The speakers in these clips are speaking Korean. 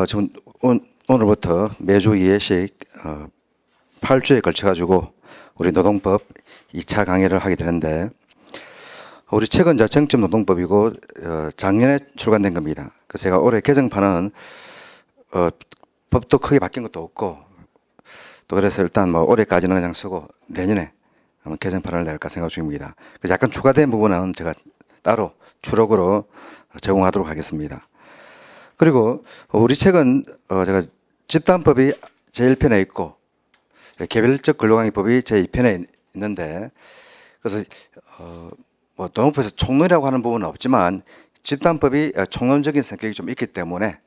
지금 오늘부터 매주 2회씩 8주에 걸쳐가지고 우리 노동법 2차 강의를 하게 되는데, 우리 책은 정점 노동법이고 작년에 출간된 겁니다. 그래서 제가 올해 개정판은 법도 크게 바뀐 것도 없고, 또 그래서 일단 뭐 올해까지는 그냥 쓰고 내년에 한번 개정판을 낼까 생각 중입니다. 그래서 약간 추가된 부분은 제가 따로 추록으로 제공하도록 하겠습니다. 그리고 우리 책은 제가 집단법이 제1편에 있고 개별적 근로관계법이 제2편에 있는데, 그래서 뭐 노동법에서 총론이라고 하는 부분은 없지만 집단법이 총론적인 성격이 좀 있기 때문에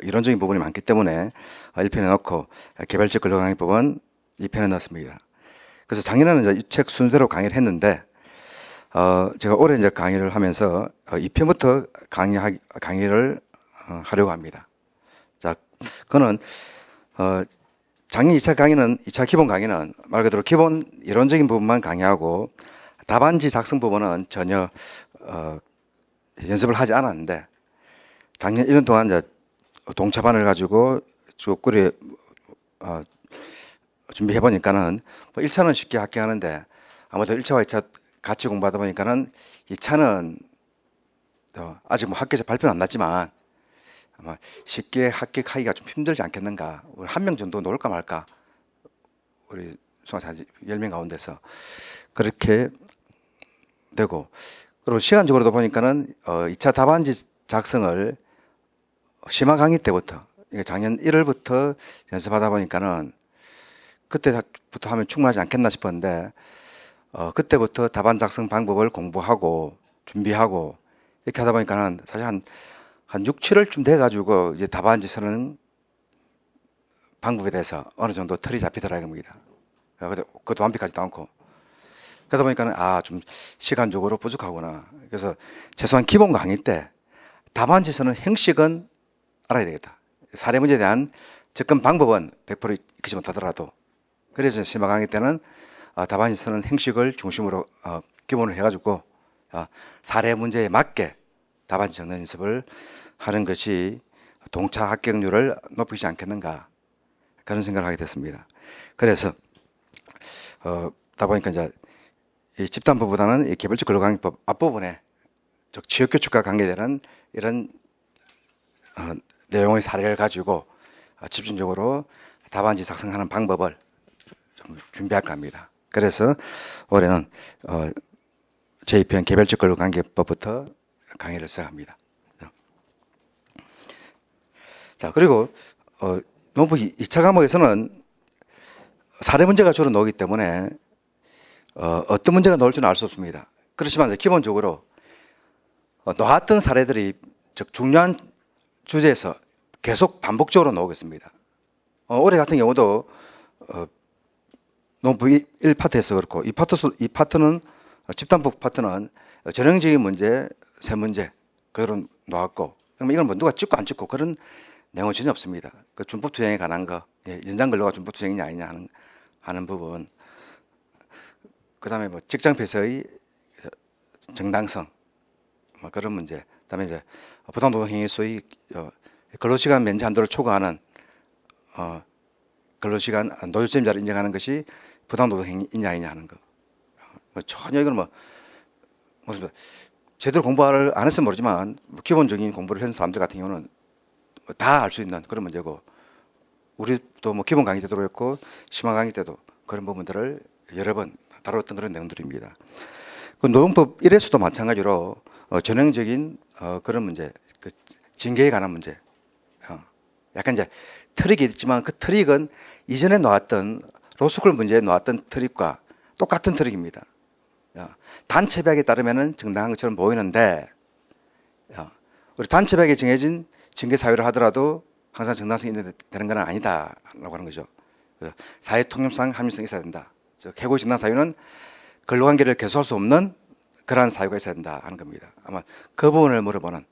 이론적인 부분이 많기 때문에 1편에 넣고 개별적 근로관계법은 2편에 넣었습니다. 그래서 작년에는 이제 이 책 순서로 강의를 했는데, 제가 올해 이제 강의를 하면서 2편부터 강의를 하려고 합니다. 자, 그거는 작년 2차 강의는 2차 기본 강의는 말 그대로 기본 이론적인 부분만 강의하고 답안지 작성 부분은 전혀 연습을 하지 않았는데, 작년 1년 동안 이제 동차반을 가지고 쭉 준비해 보니까는 뭐 1차는 쉽게 합격하는데, 아무래도 1차와 2차 같이 공부하다 보니까는 2차는 아직 뭐 합격자 발표는 안 났지만 아마 쉽게 합격하기가 좀 힘들지 않겠는가. 우리 한 명 정도 놓을까 말까. 우리 수강자 10명 가운데서 그렇게 되고, 그리고 시간적으로도 보니까는 2차 답안지 작성을 심화 강의 때부터, 작년 1월부터 연습하다 보니까는 그때부터 하면 충분하지 않겠나 싶었는데, 그때부터 답안 작성 방법을 공부하고 준비하고 이렇게 하다 보니까는 사실 한 6, 7월쯤 돼가지고 이제 답안지 쓰는 방법에 대해서 어느 정도 틀이 잡히더라 이겁니다. 그것도 완벽하지도 않고. 그러다 보니까 좀 시간적으로 부족하구나. 그래서 최소한 기본 강의 때 답안지 쓰는 형식은 알아야 되겠다. 사례 문제에 대한 접근 방법은 100% 익히지 못하더라도, 그래서 심화 강의 때는 답안지 쓰는 형식을 중심으로 기본을 해가지고 사례 문제에 맞게 답안지 적는 연습을 하는 것이 동차 합격률을 높이지 않겠는가, 그런 생각을 하게 됐습니다. 그래서 다 보니까 이제 이 집단법보다는 이 개별적 근로관계법 앞부분에 즉 지역규칙과 관계되는 이런 내용의 사례를 가지고 집중적으로 답안지 작성하는 방법을 좀 준비할까 합니다. 그래서 올해는 제2편 개별적 근로관계법부터 강의를 시작합니다. 자, 그리고 노무법 2차 과목에서는 사례 문제가 주로 나오기 때문에 어떤 문제가 나올 줄은 알 수 없습니다. 그렇지만 기본적으로 나왔던 사례들이 즉 중요한 주제에서 계속 반복적으로 나오겠습니다. 올해 같은 경우도 노무법 1파트에서 그렇고, 이 파트는 집단법 파트는 전형적인 문제 3문제 그대로 나왔고, 그러면 이건 뭐 누가 찍고 안 찍고 그런 내용은 전혀 없습니다. 그 준법 투쟁에 관한 거, 연장 근로가 준법 투쟁이냐 아니냐 하는 부분, 그 다음에 뭐 직장 폐쇄의 정당성, 뭐 그런 문제, 그 다음에 이제 부당노동 행위 소위 근로시간 면제 한도를 초과하는 근로시간 노조점자를 인정하는 것이 부당노동 행위냐 아니냐 하는 거. 전혀 이건 뭐 제대로 공부를 안 했으면 모르지만 기본적인 공부를 한 사람들 같은 경우는 다 알 수 있는 그런 문제고, 우리도 뭐 기본 강의 때도 그랬고 심화 강의 때도 그런 부분들을 여러 번 다뤘던 그런 내용들입니다. 그 노동법 1에서도 마찬가지로 전형적인 그런 문제, 그 징계에 관한 문제, 약간 이제 트릭이 있지만 그 트릭은 이전에 나왔던 로스쿨 문제에 나왔던 트릭과 똑같은 트릭입니다. 단체백에 따르면은 정당한 것처럼 보이는데, 우리 단체백에 정해진 징계 사유를 하더라도 항상 정당성이 되는 건 아니다라고 하는 거죠. 사회 통념상 합리성이 있어야 된다. 즉 해고의 정당 사유는 근로관계를 개소할 수 없는 그러한 사유가 있어야 된다 하는 겁니다. 아마 그 부분을 물어보는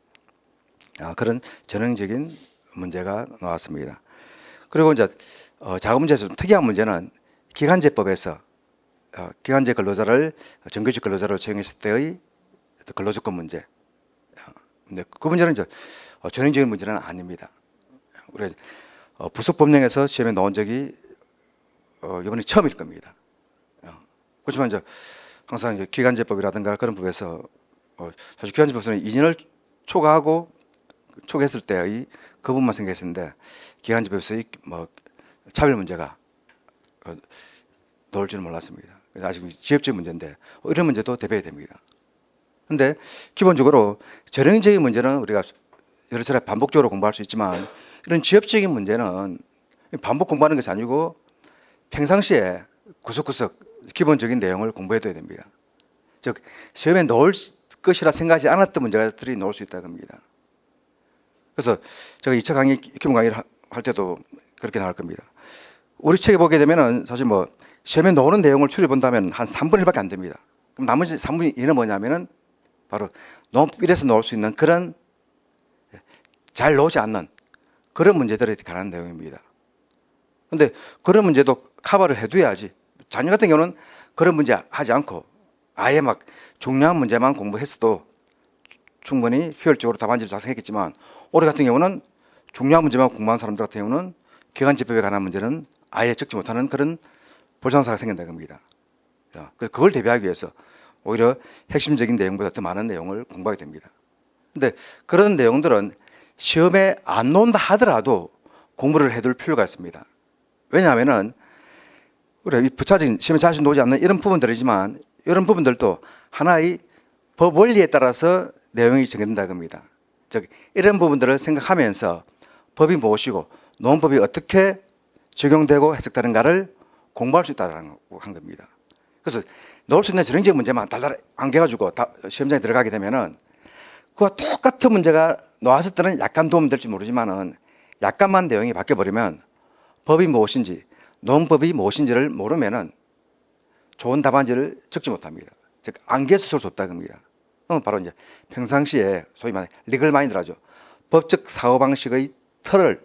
그런 전형적인 문제가 나왔습니다. 그리고 이제 작은 문제에서 좀 특이한 문제는 기간제법에서 기간제 근로자를 정규직 근로자로 채용했을 때의 근로조건 문제. 근데 그 문제는 이제 전형적인 문제는 아닙니다. 우리 부속 법령에서 시험에 나온 적이 이번에 처음일 겁니다. 그렇지만 이제 항상 이제 기간제법이라든가 그런 법에서 사실 기간제법에서는 2년을 초과했을 때의 거부만 생겼었는데 기간제법에서 뭐 차별 문제가 나올 줄은 몰랐습니다. 아직 지역적 문제인데 이런 문제도 대비해야 됩니다. 근데 기본적으로 전형적인 문제는 우리가 여러 차례 반복적으로 공부할 수 있지만 이런 지역적인 문제는 반복 공부하는 것이 아니고 평상시에 구석구석 기본적인 내용을 공부해둬야 됩니다. 즉 시험에 나올 것이라 생각하지 않았던 문제들이 나올 수 있다고 합니다. 그래서 제가 2차 강의, 기본 강의를 할 때도 그렇게 나올 겁니다. 우리 책에 보게 되면은 사실 뭐 시험에 나오는 내용을 추려 본다면 한 3분의 1밖에 안 됩니다. 그럼 나머지 3분의 2는 뭐냐면은 바로 논법에서 나올 수 있는 그런 잘 나오지 않는 그런 문제들에 관한 내용입니다. 근데 그런 문제도 커버를 해둬야지. 자녀 같은 경우는 그런 문제 하지 않고 아예 막 중요한 문제만 공부했어도 충분히 효율적으로 답안지를 작성했겠지만 올해 같은 경우는 중요한 문제만 공부한 사람들 같은 경우는 기간제법에 관한 문제는 아예 적지 못하는 그런 볼상사가 생긴다는 겁니다. 그걸 대비하기 위해서 오히려 핵심적인 내용보다 더 많은 내용을 공부하게 됩니다. 근데 그런 내용들은 시험에 안 나온다 하더라도 공부를 해둘 필요가 있습니다. 왜냐하면은 우리 부차적인 시험에 자주 나오지 않는 이런 부분들이지만 이런 부분들도 하나의 법 원리에 따라서 내용이 정해진다는 겁니다. 즉 이런 부분들을 생각하면서 법이 무엇이고 논법이 어떻게 적용되고 해석되는가를 공부할 수 있다는 한 겁니다. 그래서 나올 수 있는 전형적인 문제만 달달 안겨가지고 시험장에 들어가게 되면은 그와 똑같은 문제가 나왔을 때는 약간 도움 될지 모르지만은 약간만 내용이 바뀌어버리면 법이 무엇인지 논법이 무엇인지를 모르면은 좋은 답안지를 적지 못합니다. 즉 안개에서 쓸 수 없다는 겁니다. 그럼 바로 이제 평상시에 소위 말해 리걸 마인드라죠. 법적 사고 방식의 틀을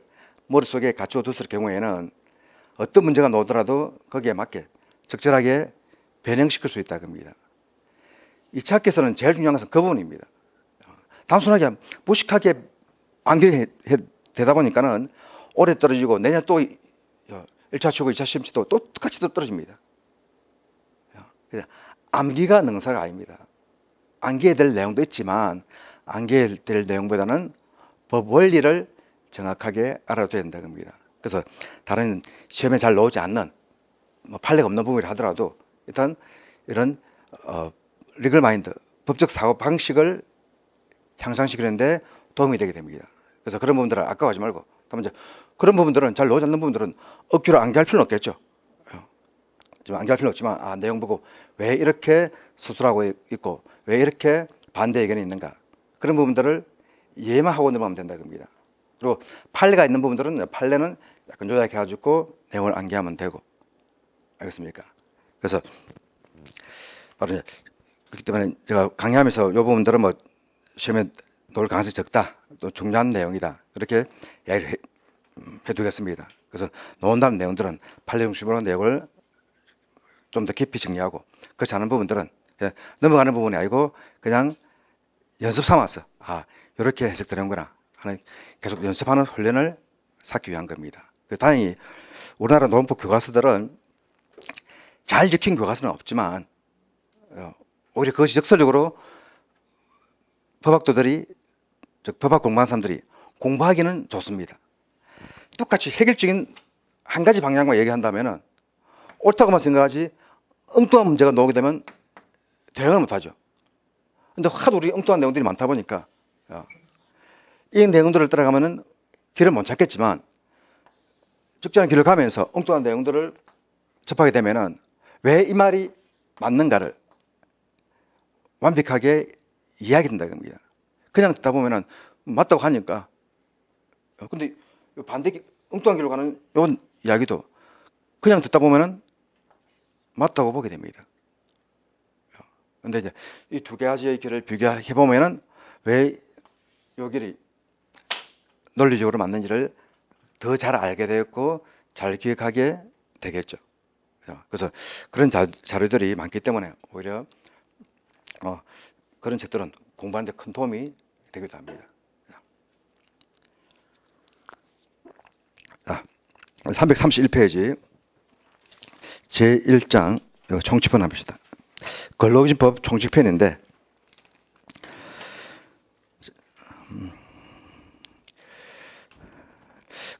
머릿속에 갖추어 뒀을 경우에는 어떤 문제가 나오더라도 거기에 맞게 적절하게 변형시킬 수 있다는 겁니다. 2차 학기에서는 제일 중요한 것은 그 부분입니다. 단순하게 무식하게 되다 보니까는 올해 떨어지고 내년 또 1차 치고 2차 시험 치도 똑같이 또 떨어집니다. 암기가 능사가 아닙니다. 암기해야 될 내용도 있지만 암기해야 될 내용보다는 법 원리를 정확하게 알아둬야 된다는 겁니다. 그래서 다른 시험에 잘 나오지 않는 판례가 없는 부분이라 하더라도 일단 이런 리걸 마인드, 법적 사고 방식을 향상시키는데 도움이 되게 됩니다. 그래서 그런 부분들을 아까워하지 말고 이제 그런 부분들은 잘 나오지 않는 부분들은 억지로 암기할 필요는 없겠죠. 좀 암기할 필요는 없지만 내용 보고 왜 이렇게 서술하고 있고 왜 이렇게 반대 의견이 있는가 그런 부분들을 이해만 하고 넘어가면 된다는 겁니다. 그리고 판례가 있는 부분들은 판례는 약간 요약해 가지고 내용을 암기하면 되고 알겠습니까? 그래서 바로 이제 그렇기 때문에 제가 강의하면서 이 부분들은 뭐 시험에 나올 가능성이 적다 또 중요한 내용이다 이렇게 이야기를 해두겠습니다. 그래서 나온다는 내용들은 판례 중심으로 내용을 좀 더 깊이 정리하고 그렇지 않은 부분들은 그냥 넘어가는 부분이 아니고 그냥 연습 삼아서 이렇게 해석되는구나 하는 계속 연습하는 훈련을 쌓기 위한 겁니다. 다행히 우리나라 논법 교과서들은 잘 적힌 교과서는 없지만 오히려 그것이 역설적으로 법학도들이 법학 공부하는 사람들이 공부하기는 좋습니다. 똑같이 획일적인 한 가지 방향만 얘기한다면 옳다고만 생각하지 엉뚱한 문제가 나오게 되면 대응을 못하죠. 근데 하도 우리 엉뚱한 내용들이 많다 보니까 이 내용들을 따라가면은 길을 못 찾겠지만 적절한 길을 가면서 엉뚱한 내용들을 접하게 되면은 왜 이 말이 맞는가를 완벽하게 이야기한다는 겁니다. 그냥 듣다 보면은 맞다고 하니까 근데 반대 엉뚱한 길로 가는 이런 이야기도 그냥 듣다 보면은 맞다고 보게 됩니다. 근데 이제 이 두 가지의 길을 비교해 보면은 왜 이 길이 논리적으로 맞는지를 더 잘 알게 되었고 잘 기억하게 되겠죠. 그래서 그런 자료들이 많기 때문에 오히려 그런 책들은 공부하는 데 큰 도움이 되기도 합니다. 331페이지 제1장 총칙편 합시다. 근로기준법 총칙편인데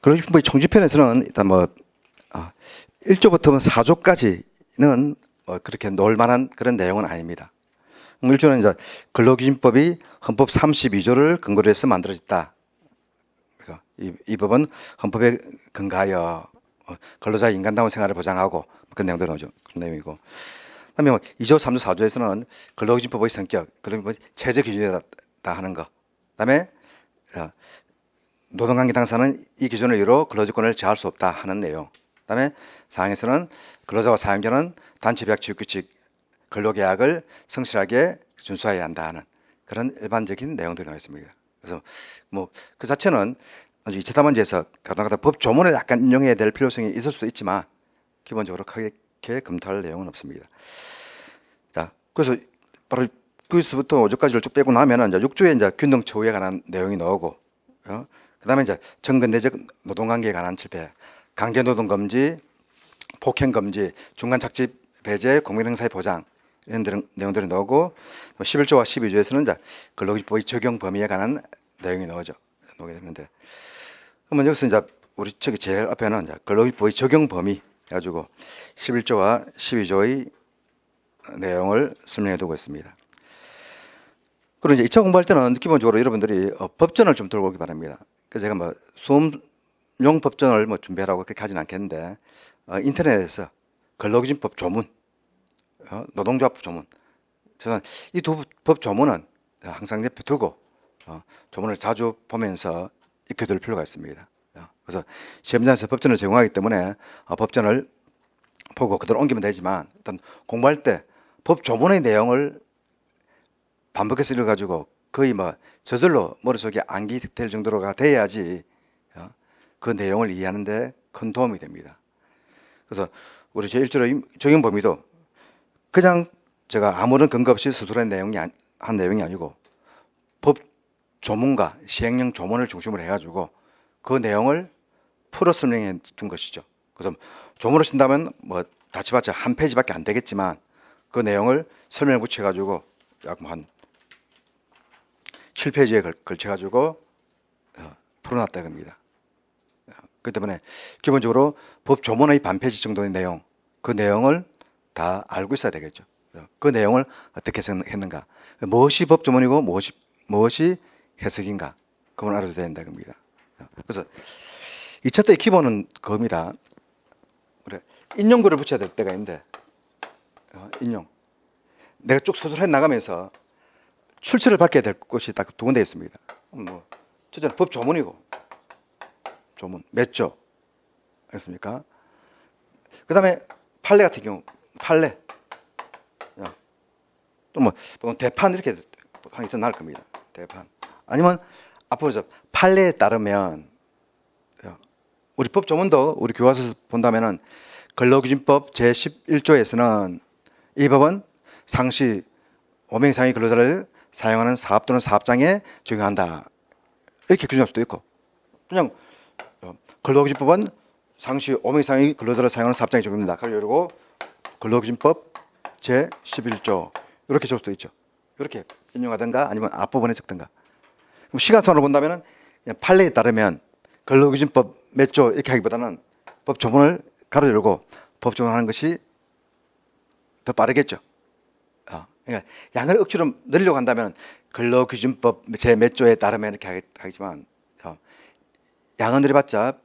근로기준법의 총칙편에서는 일단 1조부터 4조까지는 그렇게 놀 만한 그런 내용은 아닙니다. 1조는 이제 근로기준법이 헌법 32조를 근거로 해서 만들어졌다. 이 법은 헌법에 근거하여 근로자의 인간다운 생활을 보장하고 그런 내용도 나오죠. 그런 내용이고. 그다음에 2조, 3조, 4조에서는 근로기준법의 성격, 근로기준법의 체제 기준이다 하는 거. 그다음에 노동관계 당사는 이 기준을 이유로 근로조건을 제할 수 없다 하는 내용. 그다음에 사항에서는 근로자와 사용자는 단체계약 지역규칙 근로계약을 성실하게 준수해야 한다 하는 그런 일반적인 내용들이 나와 있습니다. 그래서 그 자체는 2차 답안지에서 가다가다 법 조문을 약간 인용해야 될 필요성이 있을 수도 있지만 기본적으로 크게 검토할 내용은 없습니다. 자, 그래서 바로 9조부터 5조까지를 쭉 빼고 나면은 이제 6조에 이제 균등 처우에 관한 내용이 나오고, 그다음에 이제 정근대적 노동관계에 관한 질병, 강제노동 금지, 폭행 금지, 중간 착집 배제, 공민행사의 보장 이런 내용들이 나오고 11조와 12조에서는 이제 근로기준법의 적용 범위에 관한 내용이 나오게 되는데, 그러면 여기서 이제 우리 저기 제일 앞에는 이제 근로기준법의 적용 범위 해가지고 11조와 12조의 내용을 설명해 두고 있습니다. 그리고 이제 2차 공부할 때는 기본적으로 여러분들이 법전을 좀 들고 오기 바랍니다. 그래서 제가 수험용 법전을 준비하라고 그렇게 하진 않겠는데, 인터넷에서 근로기준법 조문, 노동조합법 조문, 저는 이 두 법 조문은 항상 옆에 두고 조문을 자주 보면서 익혀둘 필요가 있습니다. 그래서 시험장에서 법전을 제공하기 때문에 법전을 보고 그대로 옮기면 되지만, 일단 공부할 때 법 조문의 내용을 반복해서 읽어가지고 거의 저절로 머릿속에 암기될 정도로가 돼야지 그 내용을 이해하는데 큰 도움이 됩니다. 그래서 우리 제1조의 적용 범위도 그냥 제가 아무런 근거 없이 수술한 내용이 아니고 법 조문과 시행령 조문을 중심으로 해가지고 그 내용을 풀어 설명해 둔 것이죠. 그래서 조문을 쓴다면 다치봤자 한 페이지밖에 안 되겠지만 그 내용을 설명을 붙여가지고 약 한 7페이지에 걸쳐가지고 풀어놨다 겁니다. 그렇기 때문에 기본적으로 법 조문의 반 페이지 정도의 내용, 그 내용을 다 알고 있어야 되겠죠. 그 내용을 어떻게 했는가, 무엇이 법 조문이고 무엇이 해석인가, 그걸 알아도 된다 겁니다. 그래서 2차 때의 기본은 그겁니다. 그래, 인용구를 붙여야 될 때가 있는데, 인용. 내가 쭉 소설해 나가면서 출처를 밝혀야 될 곳이 딱 두 군데 있습니다. 첫째는 법 조문이고, 조문, 몇 조, 알겠습니까? 그 다음에 판례 같은 경우, 판례. 또 대판 이렇게 하는 게 더 나을 겁니다. 대판. 아니면 앞으로 판례에 따르면, 우리 법 조문도 우리 교과서에서 본다면은 근로기준법 제11조에서는 이 법은 상시 5명 이상의 근로자를 사용하는 사업 또는 사업장에 적용한다, 이렇게 규정할 수도 있고, 그냥 근로기준법은 상시 5명 이상의 근로자를 사용하는 사업장에 적용된다, 그리고 근로기준법 제11조 이렇게 줄 수도 있죠. 이렇게 인용하든가 아니면 앞부분에 적든가. 그럼 시간상으로 본다면 판례에 따르면 근로기준법 몇 조 이렇게 하기보다는 법 조문을 가로 열고 법 조문하는 것이 더 빠르겠죠. 그러니까 양을 억지로 늘리려고 한다면 근로기준법 제 몇 조에 따르면 이렇게 하겠지만, 양을 늘려봤자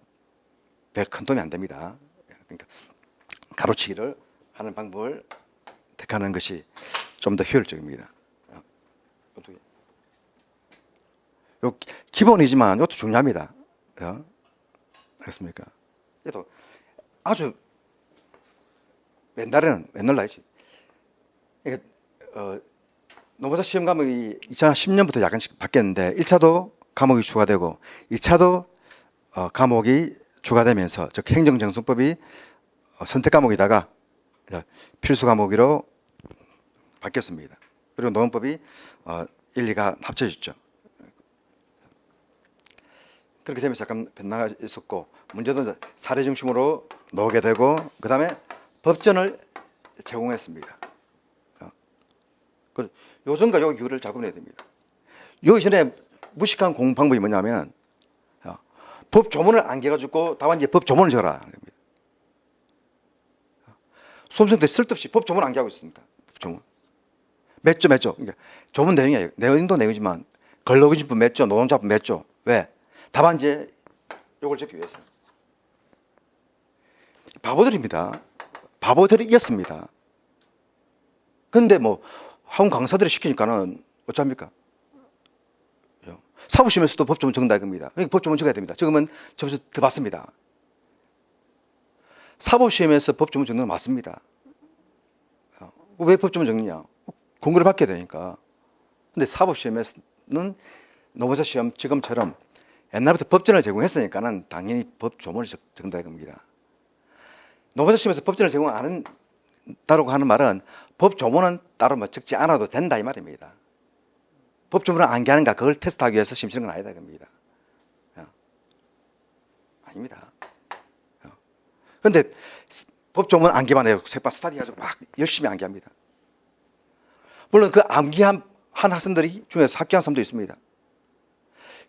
별 큰 도움이 안 됩니다. 그러니까 가로치기를 하는 방법을 택하는 것이 좀 더 효율적입니다. 요 기본이지만 이것도 중요합니다. 알겠습니까? 이것도 아주 맨날 나야지. 노무사 시험 과목이 2010년부터 약간씩 바뀌었는데 1차도 과목이 추가되고 2차도 과목이 추가되면서, 즉 행정정수법이 선택 과목이다가 필수 과목으로 바뀌었습니다. 그리고 노무법이 1, 2가 합쳐졌죠. 그렇게 되면서 약간 변화가 있었고, 문제도 이제 사례 중심으로 나오게 되고, 그 다음에 법전을 제공했습니다. 요즘과 요 이유를 잘 구분해야 됩니다. 요 이전에 무식한 공부 방법이 뭐냐면, 법 조문을 안겨가지고 답안지에 법 조문을 적어라. 수험생 때 쓸데없이 법 조문 안겨하고 있습니다. 법 조문. 몇 조. 그러니까 조문 내용이에요. 내용도 내용이지만, 근로기준법 몇 조, 노동자법 몇 조. 왜? 답안지에 요걸 적기 위해서. 바보들입니다. 바보들이었습니다. 근데 뭐, 학원 강사들이 시키니까는 어쩝니까? 사부시험에서도 법조문 적는다 이겁니다. 법조문 적어야 됩니다. 적으면 점수 더 받습니다. 사법시험에서 법조문 적는 건 맞습니다. 왜 법조문 적느냐? 공부를 받게 되니까. 근데 사법시험에서는 노무사 시험 지금처럼 옛날부터 법전을 제공했으니까는 당연히 법조문을 적는다 이겁니다. 노무사 시험에서 법전을 제공 안 한다고 하는 말은 법조문은 따로 뭐 적지 않아도 된다 이 말입니다. 법조문을 안게하는가 그걸 테스트하기 위해서 시험 치는 건 아니다 겁니다. 아닙니다. 근데 법조문 암기만 해요. 색반 스타디 해가지고 막 열심히 암기합니다. 물론 그 암기한 학생들이 중에서 합격한 사람도 있습니다.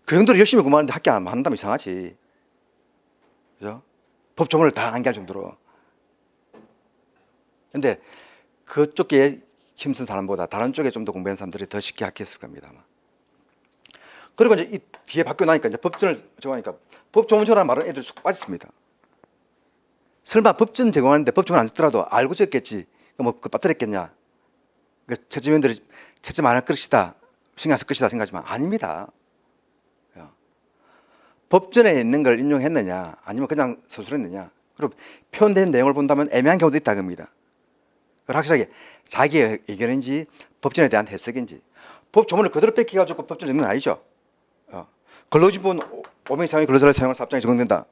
그 정도로 열심히 공부하는데 합격 안 한다면 이상하지. 그죠? 법조문을 다 암기할 정도로. 근데 그쪽에 힘쓴 사람보다 다른 쪽에 좀 더 공부한 사람들이 더 쉽게 합격했을 겁니다. 아마. 그리고 이제 이 뒤에 바뀌고 나니까 이제 법전을 제공하니까 법조문 적으라는 말은 애들 쑥 빠졌습니다. 설마 법전 제공하는데 법조문 안 적더라도 알고 적겠지. 뭐, 그 빠뜨렸겠냐. 채점위원들이 채점 안 할 것이다. 신경 쓸 것이다 생각하지만 아닙니다. 법전에 있는 걸 인용했느냐, 아니면 그냥 서술했느냐. 그리고 표현된 내용을 본다면 애매한 경우도 있다 겁니다. 그걸 확실하게 자기의 의견인지 법전에 대한 해석인지. 법조문을 그대로 뺏겨가지고 법전 적는 건 아니죠. 근로기준법 5명 이상의 근로자를 사용할 사업장에 적용된다.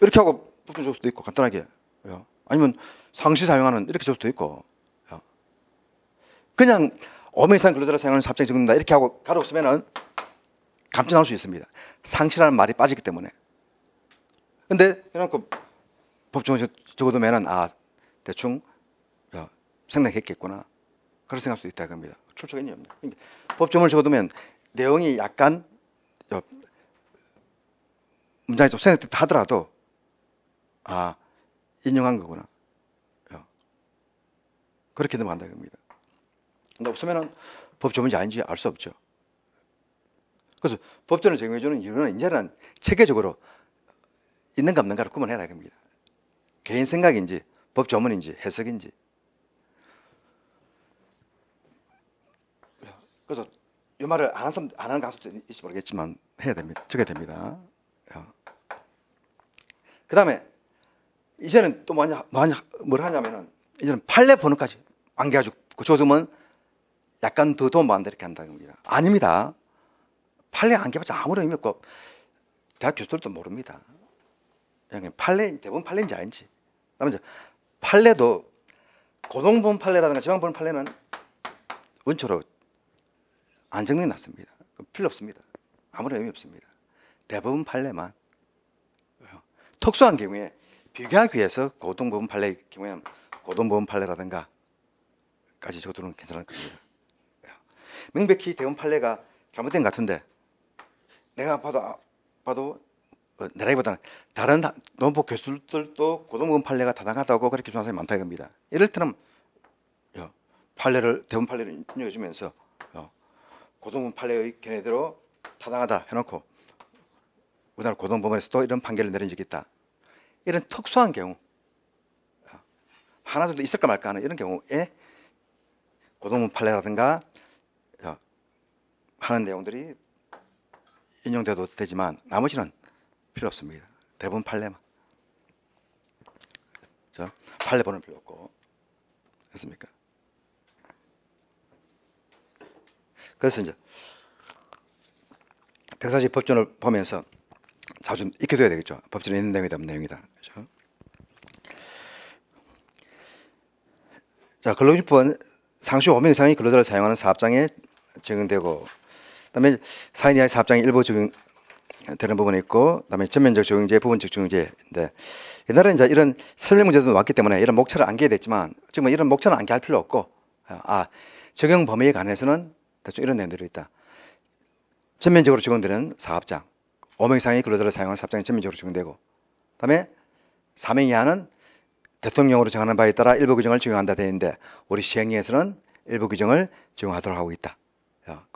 이렇게 하고 법전 적을 수도 있고 간단하게. 아니면 상시 사용하는 이렇게 적을 수도 있고. 그냥 5명 이상 근로자를 사용하는 사업장에 적는다 이렇게 하고 가로 쓰면은 감점 나올 수 있습니다. 상시라는 말이 빠지기 때문에. 근데 해놓고 법조문 적어두면은 대충 생략했겠구나. 그런 생각할 수도 있다 겁니다. 출처가 없네요. 법조문을 적어두면 내용이 약간 문장이 좀 생략됐다 하더라도 인용한 거구나. 그렇게 넘어간다 겁니다. 근데 없으면은 법조문인지 아닌지 알 수 없죠. 그래서 법전을 제공해주는 이유는 이제는 체계적으로 있는가 없는가를 구분해라 겁니다. 개인 생각인지 법조문인지 해석인지. 그래서 이 말을 안 하는 가수도 있을지 모르겠지만 해야 됩니다. 적어야 됩니다. 그 다음에 이제는 또 뭘 하냐면은 이제는 판례 번호까지 안겨가지고 적어두면 약간 더 도움 받는다 이렇게 한다 겁니다. 아닙니다. 판례 안겨봤자 아무런 의미 없고 대학 교수들도 모릅니다. 대부분 판례인지 아닌지. 그다음에 이제 판례도 고등법원 판례라든가 지방법원 판례는 원초로 안 정리 났습니다. 필요 없습니다. 아무런 의미 없습니다. 대부분 판례만. 특수한 경우에 비교하기 위해서 고등법원 판례의 경우에는 고등법원 판례라든가 까지 적어두면 괜찮을 겁니다. 명백히 대법원 판례가 잘못된 것 같은데 내가 봐도 내라기보다는 다른 논법 교수들도 고등법원 판례가 타당하다고 그렇게 주장하는 사람이 많다 이겁니다. 이럴 때는 대법원 판례를 인용해주면서 고등법원 판례의 견해대로 타당하다 해놓고 우리나라 고등법원에서도 이런 판결을 내린 적이 있다. 이런 특수한 경우 하나 정도 있을까 말까 하는 이런 경우에 고등법원 판례라든가 하는 내용들이 인용돼도 되지만 나머지는 필요 없습니다. 대부분 판례만. 판례 번호는 필요 없고. 됐습니까? 그래서 이제 140 법전을 보면서 자주 익혀둬야 되겠죠. 법전에 있는 내용이다, 없는 내용이다. 그렇죠? 자, 근로기준법은 상시 5명 이상의 근로자를 사용하는 사업장에 적용되고 그다음에 4인 이하의 사업장이 일부 적용되는 부분이 있고, 그다음에 전면적 적용제, 부분적 적용제인데, 옛날에 이제 이런 설명 문제도 왔기 때문에 이런 목차를 암기해야 됐지만, 지금 이런 목차는 암기할 필요 없고, 적용 범위에 관해서는 대충 이런 내용들이 있다. 전면적으로 적용되는 사업장, 5명 이상의 근로자를 사용하는 사업장이 전면적으로 적용되고, 그다음에 4명 이하는 대통령으로 정하는 바에 따라 일부 규정을 적용한다 되어 있는데, 우리 시행령에서는 일부 규정을 적용하도록 하고 있다.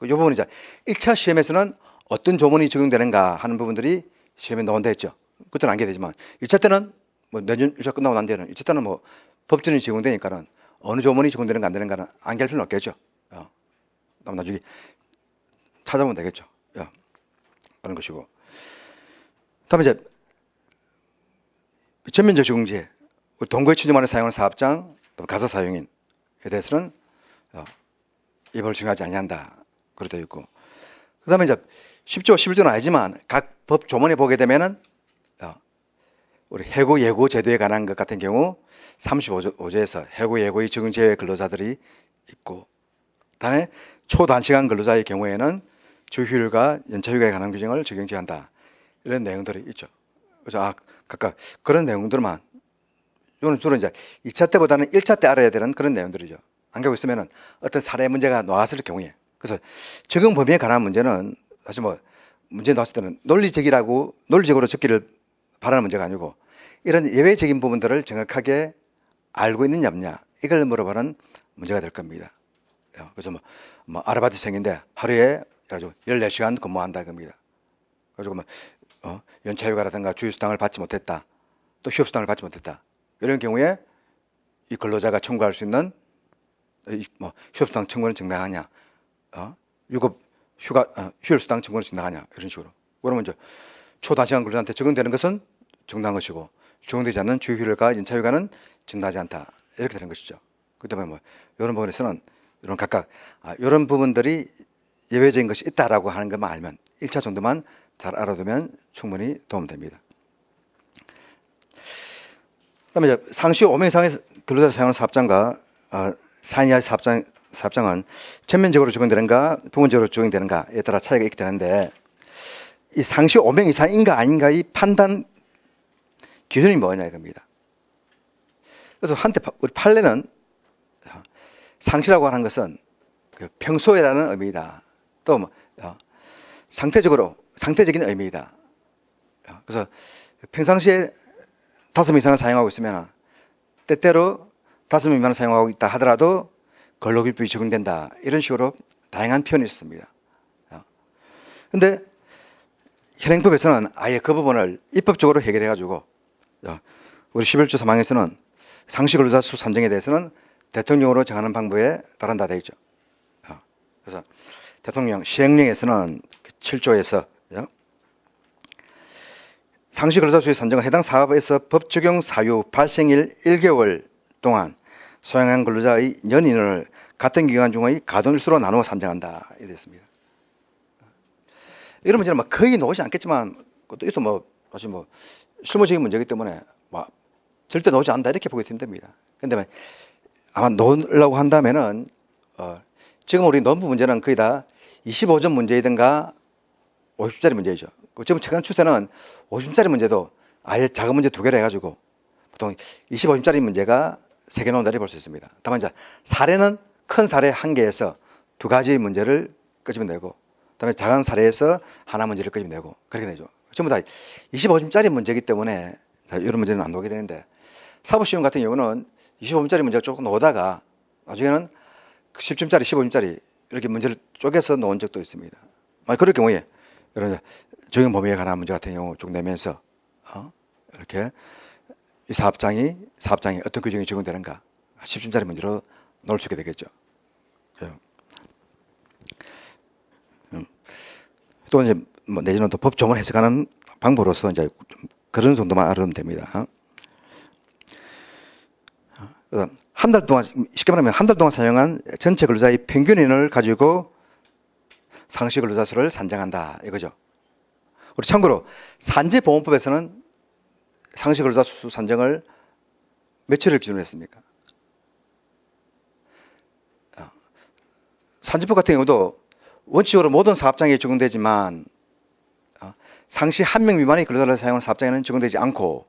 이 부분은 이제 1차 시험에서는 어떤 조문이 적용되는가 하는 부분들이 시험에 나온다 했죠. 그때는 안게 되지만 1차 때는 뭐 내년 1차 끝나고 난 뒤에는 1차 때는 뭐 법준이 적용되니까는 어느 조문이 적용되는가 안 되는가는 안게할 필요는 없겠죠. 나중에 찾아보면 되겠죠. 그런 것이고. 다음에 이제 전면적 적용제, 동거의 취득만을 사용하는 사업장, 또 가사 사용인에 대해서는 이법을 적용하지 아니한다. 그렇게 되어 있고. 그 다음에 이제 10조, 11조는 아니지만 각 법 조문에 보게 되면은 우리 해고 예고 제도에 관한 것 같은 경우 35조에서 해고 예고의 적용제 근로자들이 있고, 그다음에 초단시간 근로자의 경우에는 주휴일과 연차휴가에 관한 규정을 적용한다. 이런 내용들이 있죠. 그래서 각각 그런 내용들만, 이거는 주로 이제 2차 때보다는 1차 때 알아야 되는 그런 내용들이죠. 안 가고 있으면은 어떤 사례 문제가 나왔을 경우에, 그래서 적용 범위에 관한 문제는 사실 뭐 문제 나왔을 때는 논리적으로 적기를 바라는 문제가 아니고, 이런 예외적인 부분들을 정확하게 알고 있느냐 없냐, 이걸 물어보는 문제가 될 겁니다. 그래서 뭐 아르바이트생인데 하루에 14시간 근무한다 겁니다. 그리고 연차휴가라든가 주휴수당을 받지 못했다, 또 휴업수당을 받지 못했다, 이런 경우에 이 근로자가 청구할 수 있는 휴업수당 청구는 정당하냐, 휴일수당 청구는 정당하냐, 이런 식으로. 그러면 이제 초단시간 근로자한테 적용되는 것은 정당한 것이고, 적용되지 않는 주휴일과 연차휴가는 정당하지 않다, 이렇게 되는 것이죠. 그 때문에 이런 부분에서는 이런 각각 이런 부분들이 예외적인 것이 있다라고 하는 것만 알면, 1차 정도만 잘 알아두면 충분히 도움됩니다. 그다음에 이제 상시 5명 이상의 근로자를 사용하는 사업장과 4인 이하의 사업장은 전면적으로 적용되는가 부분적으로 적용되는가에 따라 차이가 있게 되는데, 이 상시 5명 이상인가 아닌가의 판단 기준이 뭐냐 이겁니다. 그래서 우리 판례는 상시라고 하는 것은 평소에라는 의미이다. 또 상태적인 의미이다. 그래서 평상시에 5명 이상을 사용하고 있으면 때때로 5명 미만을 사용하고 있다 하더라도 근로기준법이 적용된다, 이런 식으로 다양한 표현이 있습니다. 근데 현행법에서는 아예 그 부분을 입법적으로 해결해 가지고, 우리 11조 3항에서는 상시 근로자 수 산정에 대해서는 대통령으로 정하는 방법에 따른다 되어 있죠. 그래서 대통령 시행령에서는 7조에서 상시 근로자 수의 산정은 해당 사업에서 법 적용 사유 발생일 1개월 동안 소양한 근로자의 연인을 같은 기간 중의 가동일수로 나누어 산정한다, 이렇게 됐습니다. 이런 문제는 거의 나오지 않겠지만, 그것도 사실 실무적인 문제이기 때문에 절대 나오지 않는다, 이렇게 보기 힘듭니다. 근데 아마 넣으려고 한다면은, 지금 우리 논부 문제는 거의 다 25점 문제이든가 50점짜리 문제이죠. 지금 최근 추세는 50점짜리 문제도 아예 작은 문제 2개를 해가지고 보통 25점짜리 문제가 3개 나온다, 이렇게 볼 수 있습니다. 다만 이제 사례는 큰 사례 1개에서 2가지 문제를 끄집어내고, 그다음에 작은 사례에서 하나 문제를 끄집어내고, 그렇게 되죠. 전부 다 25점짜리 문제이기 때문에 이런 문제는 안 나오게 되는데, 사법시험 같은 경우는 25점짜리 문제가 조금 나오다가 나중에는 10점짜리, 15점짜리 이렇게 문제를 쪼개서 놓은 적도 있습니다. 그럴 경우에 이런 적용 범위에 관한 문제 같은 경우 쭉 내면서 이렇게 이 사업장이 어떤 규정이 적용되는가 10점짜리 문제로 놓을 수 있게 되겠죠. 또 이제 내지는 또 법 조문 해석하는 방법으로서 이제 그런 정도만 알아두면 됩니다. 한 달 동안, 쉽게 말하면 한 달 동안 사용한 전체 근로자의 평균 인원을 가지고 상시 근로자 수를 산정한다, 이거죠. 우리 참고로 산재보험법에서는 상시 근로자 수 산정을 며칠을 기준으로 했습니까? 산재법 같은 경우도 원칙적으로 모든 사업장에 적용되지만 상시 1명 미만의 근로자를 사용하는 사업장에는 적용되지 않고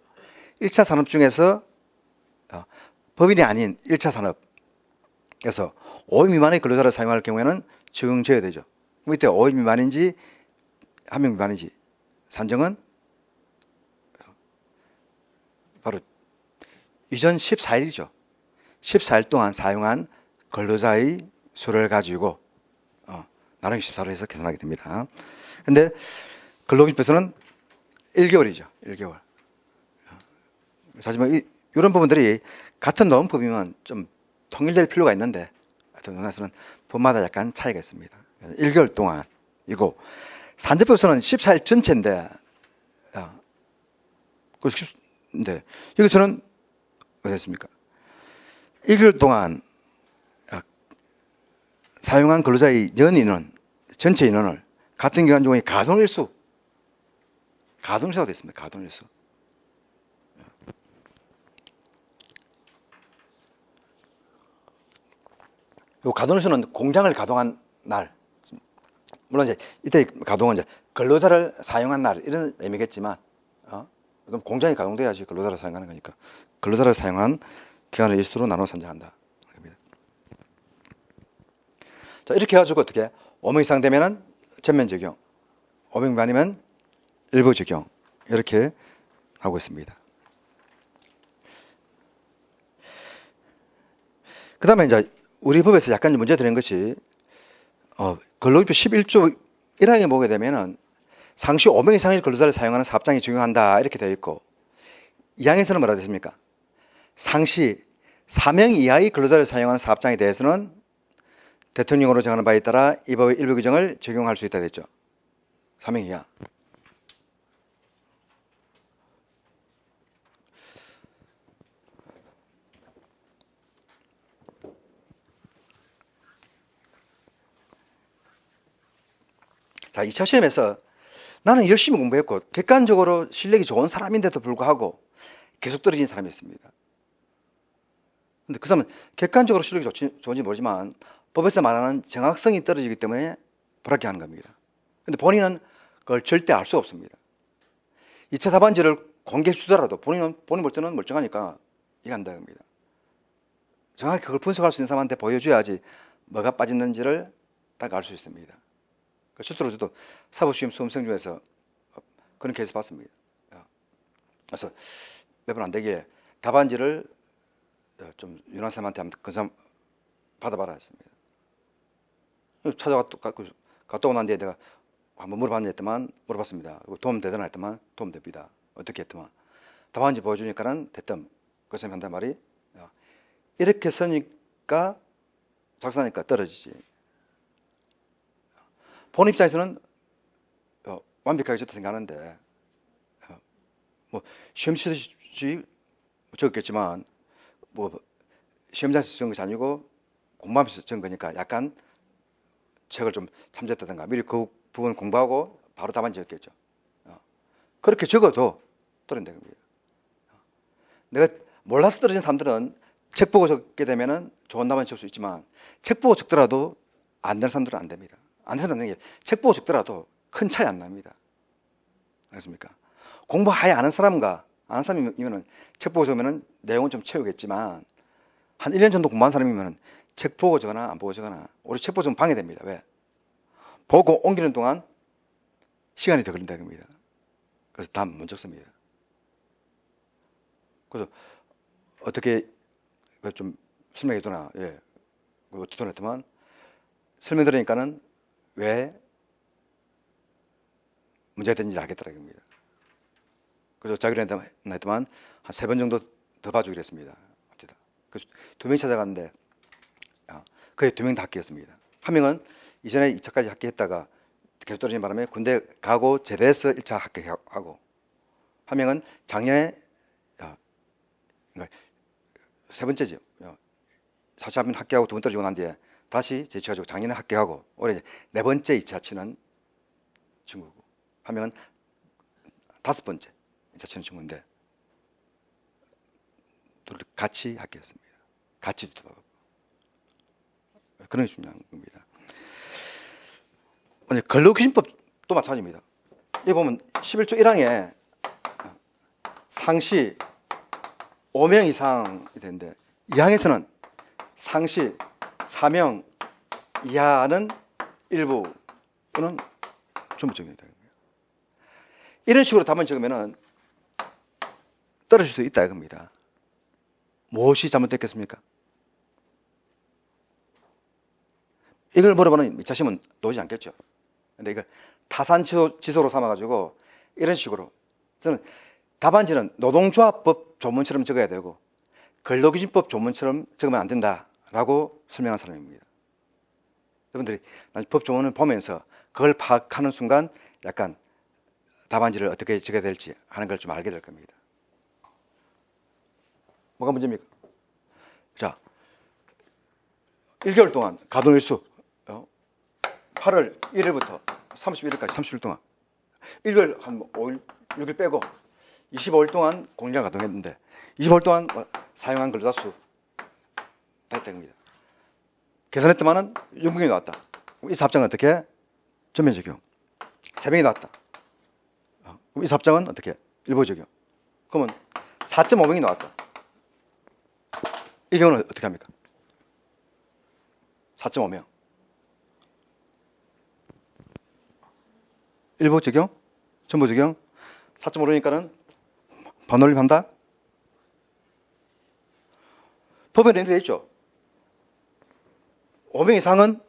1차 산업 중에서 법인이 아닌 1차 산업에서 5인 미만의 근로자를 사용할 경우에는 적용되어야 되죠. 이때 5인 미만인지 1명 미만인지 산정은 바로 이전 14일이죠. 14일 동안 사용한 근로자의 수를 가지고 나누기 14로 해서 계산하게 됩니다. 근데 근로기준법에서는 1개월이죠. 1개월. 하지만 이런 부분들이 같은 노무법이면 좀 통일될 필요가 있는데 하여튼 우리나라에서는 법마다 약간 차이가 있습니다. 1개월 동안이고 산재법에서는 14일 전체인데 네. 여기서는 어떻습니까? 1개월 동안 사용한 근로자의 연인은 전체 인원을 같은 기간 중에 가동일수가 됐습니다. 가동일수. 요 가동일수는 공장을 가동한 날. 물론 이제 이때 가동은 이제 근로자를 사용한 날 이런 의미겠지만, 그럼 공장이 가동돼야지 근로자를 사용하는 거니까 근로자를 사용한 기간을 일수로 나눠 산정한다. 자, 이렇게 해가지고 어떻게 5명 이상 되면은 전면 적용, 5명 미만이면 일부 적용 이렇게 하고 있습니다. 그 다음에 이제 우리 법에서 약간 문제 되는 것이 근로기준 11조 1항에 보게 되면은 상시 5명 이상의 근로자를 사용하는 사업장이 적용한다 이렇게 되어 있고 2항에서는 뭐라 되어 있습니까? 상시 4명 이하의 근로자를 사용하는 사업장에 대해서는 대통령으로 정하는 바에 따라 이 법의 일부 규정을 적용할 수 있다 됐죠. 4명 이하. 자, 2차 시험에서 나는 열심히 공부했고 객관적으로 실력이 좋은 사람인데도 불구하고 계속 떨어진 사람이 있습니다. 근데 그 사람은 객관적으로 실력이 좋은지 모르지만 법에서 말하는 정확성이 떨어지기 때문에 불합격하는 겁니다. 근데 본인은 그걸 절대 알 수 없습니다. 2차 답안지를 공개해 주더라도 본인 볼 때는 멀쩡하니까 이해 안 됩니다. 정확히 그걸 분석할 수 있는 사람한테 보여줘야지 뭐가 빠졌는지를 딱 알 수 있습니다. 실제로 저도 사법시험 수험생 중에서 그런 케이스 봤습니다. 그래서 몇 번 안 되게 답안지를 좀 유능한 사람한테 한번 그 사람 받아봐라 했습니다. 찾아갔다 오고 난 뒤에 내가 한번 물어봤습니다. 도움 되더나 했더만 도움 됩니다. 어떻게 했더만 답안지 보여주니까는 됐던 그 선생님 한단 말이 이렇게 쓰니까 작성하니까 떨어지지. 본 입장에서는 완벽하게 좋다 생각하는데 뭐 시험 치듯이 적었겠지만 뭐 시험장에서 적은 것이 아니고 공부하면서 적은 거니까 약간 책을 좀 참조했다든가 미리 그 부분 공부하고 바로 답안지 적겠죠. 그렇게 적어도 떨어진다는 겁니다. 내가 몰라서 떨어진 사람들은 책 보고 적게 되면은 좋은 답안지 적을 수 있지만 책 보고 적더라도 안 되는 사람들은 안 됩니다. 안 되는 사람들은 책 보고 적더라도 큰 차이 안 납니다. 알겠습니까? 공부 아예 아는 사람과 아는 사람이면은 책 보고 적으면은 내용은 좀 채우겠지만 한 1년 정도 공부한 사람이면은 책 보고 적거나 안 보고 적거나 우리 책 보고 적으면 방해됩니다. 왜? 보고 옮기는 동안 시간이 더 걸린다는 겁니다. 그래서 답 못 적습니다. 그래서 어떻게 좀 설명해 주나, 예. 어떻게 했더만 설명 들으니까는 왜 문제가 된지 알겠더라는 겁니다. 그래서 자기를 했더만 한 3번 정도 더 봐주기로 했습니다. 그래서 2명 찾아갔는데 거의 2명 다 합격했습니다. 한 명은 이전에 2차까지 합격했다가 계속 떨어진 바람에 군대 가고 제대해서 1차 합격하고 한 명은 작년에 그러니까 세 번째죠. 4차 하면 합격하고 2번 떨어지고 난 뒤에 다시 재취해가지고 작년에 합격하고 올해 4번째 2차 치는 친구고 한 명은 5번째 2차 치는 친구인데 둘 같이 합격했습니다. 같이 붙어가고 그런 게 중요한 겁니다. 근로기준법도 마찬가지입니다. 여기 보면 11조 1항에 상시 5명 이상이 되는데 2항에서는 상시 4명 이하는 일부는 전부적입니다. 이런 식으로 답을 적으면 떨어질 수 있다 이겁니다. 무엇이 잘못됐겠습니까? 이걸 물어보는 자신은 나오지 않겠죠. 근데 이걸 타산지소로 삼아가지고 이런 식으로 저는 답안지는 노동조합법 조문처럼 적어야 되고 근로기준법 조문처럼 적으면 안 된다라고 설명한 사람입니다. 여러분들이 법 조문을 보면서 그걸 파악하는 순간 약간 답안지를 어떻게 적어야 될지 하는 걸 좀 알게 될 겁니다. 뭐가 문제입니까? 자, 1개월 동안 가동일수 8월 1일부터 31일까지 30일 동안 1개월 한 5일, 6일 빼고 25일 동안 공장 가동했는데 25일 동안 사용한 근로자 수 다 했다는 겁니다. 계산했더만은 6명이 나왔다. 이 사업장은 어떻게? 전면 적용. 3명이 나왔다. 이 사업장은 어떻게? 일부 적용. 그러면 4.5명이 나왔다. 이 경우는 어떻게 합니까? 4.5명. 일부 적용? 전부 적용? 4.5니까는 반올림한다? 법에 되어 있죠. 5명 이상은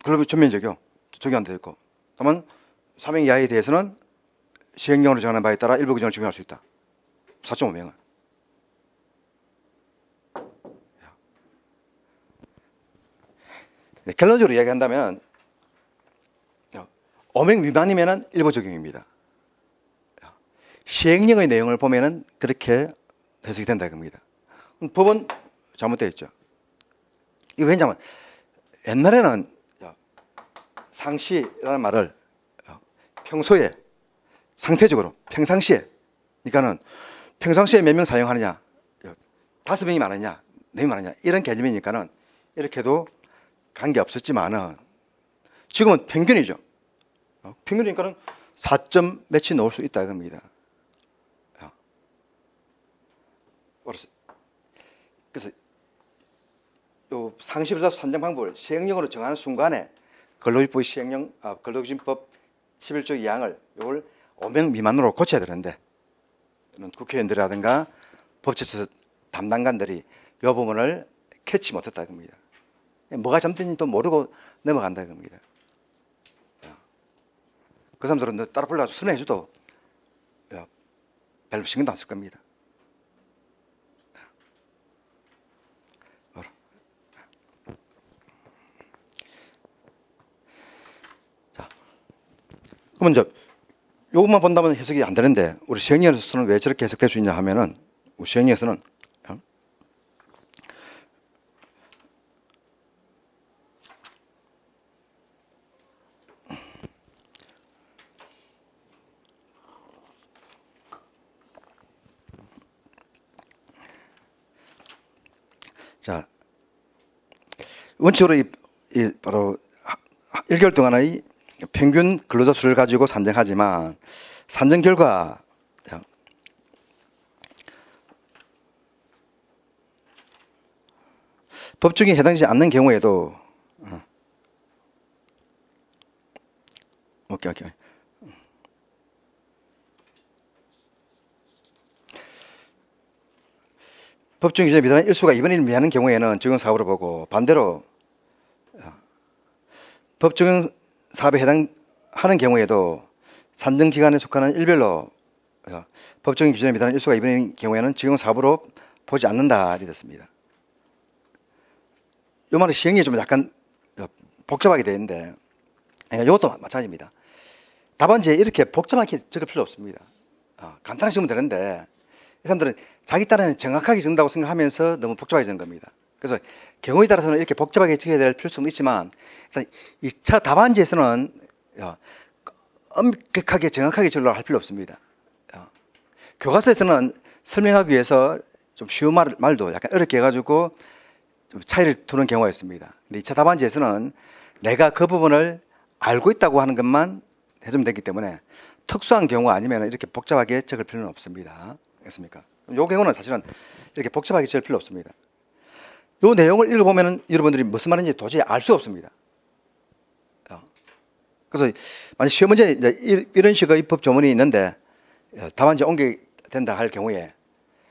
근로비 전면 적용, 적용 안 되어 있고, 다만 3명 이하에 대해서는 시행령으로 정하는 바에 따라 일부 규정을 적용할 수 있다. 4.5명은. 네, 결론적으로 이야기한다면 5명 미만이면 일부 적용입니다. 시행령의 내용을 보면 그렇게 해석이 된다 이겁니다. 법은 잘못되어 있죠. 이거 왜냐하면 옛날에는 상시라는 말을 평소에 상태적으로 평상시에 그러니까는 평상시에 몇 명 사용하느냐 5명이 많으냐 4명이 많으냐 이런 개념이니까는 이렇게도 관계 없었지만은 지금은 평균이죠. 평균이니까는 4점 몇이 넣을 수 있다 이겁니다. 그래서 요 상시부사 산정 방법을 시행령으로 정하는 순간에 근로기준법 시행령, 근로기준법 11조 2항을 이걸 5명 미만으로 고쳐야 되는데 국회의원들이라든가 법제처 담당관들이 이 부분을 캐치 못했다 이겁니다. 뭐가 잘못된지도 모르고 넘어간다 이겁니다. 그 사람들은 너 따라 불러가지고 설명해줘도 별로 신경도 안 쓸 겁니다. 그러면 이제 요것만 본다면 해석이 안 되는데 우리 시행령에서는 왜 저렇게 해석될 수 있냐 하면은 우리 시행령에서는 자 원칙으로 이 바로 1개월 동안의 평균 근로자 수를 가지고 산정하지만 산정 결과 법정에 해당되지 않는 경우에도 오케이. 법정 규정에 미달한 일수가 2분의 1 미하는 경우에는 적용사업으로 보고 반대로 법적용 사업에 해당하는 경우에도 산정기간에 속하는 일별로 법적인 기준에 미달하는 일수가 2분의 1인 경우에는 적용사업으로 보지 않는다 이 됐습니다. 이 말은 시행이 좀 약간 복잡하게 되는데 이것도 마찬가지입니다. 답안지에 이렇게 복잡하게 적을 필요 없습니다. 간단하게 적으면 되는데 이 사람들은 자기 딴에는 정확하게 적는다고 생각하면서 너무 복잡하게 적는 겁니다. 그래서 경우에 따라서는 이렇게 복잡하게 적어야 될 필요성도 있지만 2차 답안지에서는 엄격하게 정확하게 적으려고 할 필요 없습니다. 교과서에서는 설명하기 위해서 좀 쉬운 말도 약간 어렵게 해가지고 좀 차이를 두는 경우가 있습니다. 근데 2차 답안지에서는 내가 그 부분을 알고 있다고 하는 것만 해주면 되기 때문에 특수한 경우 아니면 이렇게 복잡하게 적을 필요는 없습니다. 알겠습니까? 이 경우는 사실은 이렇게 복잡하게 적을 필요 없습니다. 이 내용을 읽어보면 여러분들이 무슨 말인지 도저히 알 수가 없습니다. 그래서 만약 시험 문제에 이런 식의 법 조문이 있는데 답안지 옮겨야 된다 할 경우에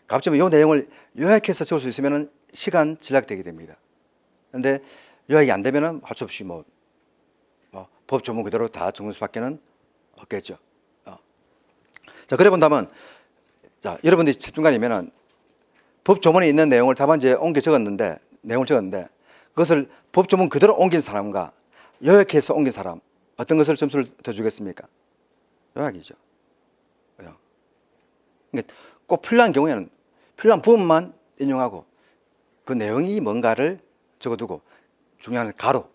갑자기 이 내용을 요약해서 적을 수 있으면 시간 절약되게 됩니다. 그런데 요약이 안 되면 할 수 없이 법 조문 그대로 다 적는 수밖에는 없겠죠. 자, 그래 본다면, 자, 여러분들이 중간이면은 법 조문에 있는 내용을 답안지에 옮겨 적었는데, 내용을 적었는데, 그것을 법 조문 그대로 옮긴 사람과 요약해서 옮긴 사람, 어떤 것을 점수를 더 주겠습니까? 요약이죠. 그러니까 꼭 필요한 경우에는 필요한 부분만 인용하고 그 내용이 뭔가를 적어두고 중요한 가로.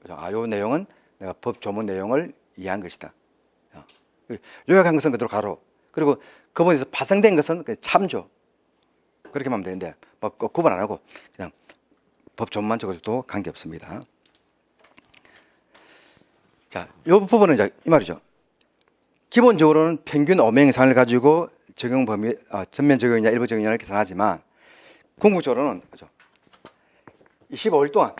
요 내용은 내가 법 조문 내용을 이해한 것이다. 요약한 것은 그대로 가로. 그리고 그 부분에서 파생된 것은 참조. 그렇게 하면 되는데, 구분 안 하고 그냥 법 조문만 적어줘도 관계없습니다. 자, 이 부분은 이제 이 말이죠. 기본적으로는 평균 5명 이상을 가지고 적용 범위, 전면 적용이냐 일부 적용이냐를 계산하지만, 궁극적으로는 25일 동안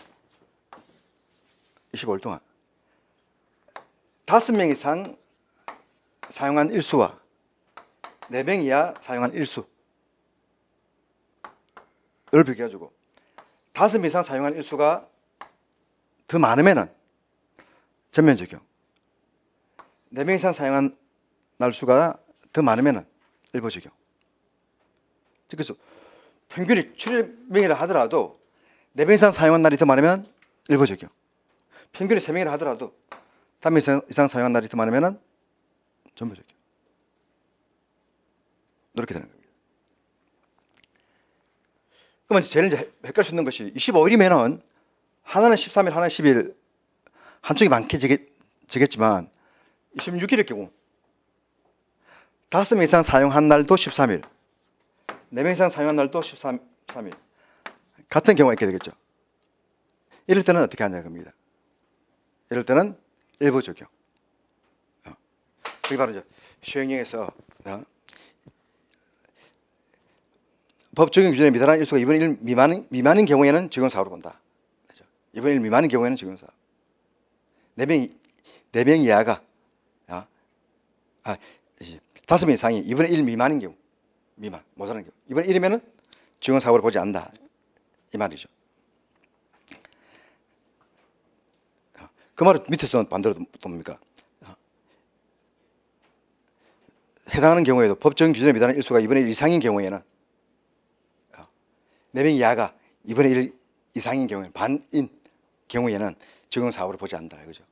5명 이상 사용한 일수와 4명 이하 사용한 일수를 비교해주고 5명 이상 사용한 일수가 더 많으면은 전면 적용, 4명 이상 사용한 날수가 더 많으면은 일부 적용. 그래서 평균이 7명이라 하더라도 4명 이상 사용한 날이 더 많으면 일부 적용. 평균이 3명이라 하더라도 3명 이상 사용한 날이 더 많으면 전부 적용. 이렇게 되는 겁니다. 그러면 제일 이제 헷갈릴 수 있는 것이 25일이면은 하나는 13일, 하나는 10일, 한쪽이 많게 지겠지만 26일의 경우 5명 이상 사용한 날도 13일, 4명 이상 사용한 날도 13일. 같은 경우가 있게 되겠죠. 이럴 때는 어떻게 하냐 겁니다. 이럴 때는 일부 적용. 그게 바로 이제 시행령에서 법 적용 기준에 미달한 일수가 2분의 1 미만인 경우에는 적용사고로 본다. 2분의 1 미만인 경우에는 적용사. 4명 이하가 5명 이상이 2분의 1 미만인 경우, 모자라는 경우 2분의 1이면은 적용사고로 보지 않는다 이 말이죠. 그 말을 밑에서 반대로 봅니까? 해당하는 경우에도 법 적용 기준에 미달한 일수가 2분의 1 이상인 경우에는 4명 이하가 2분의 1 이상인 경우에 반인 경우에는 적용사고로 보지 않는다 이거죠.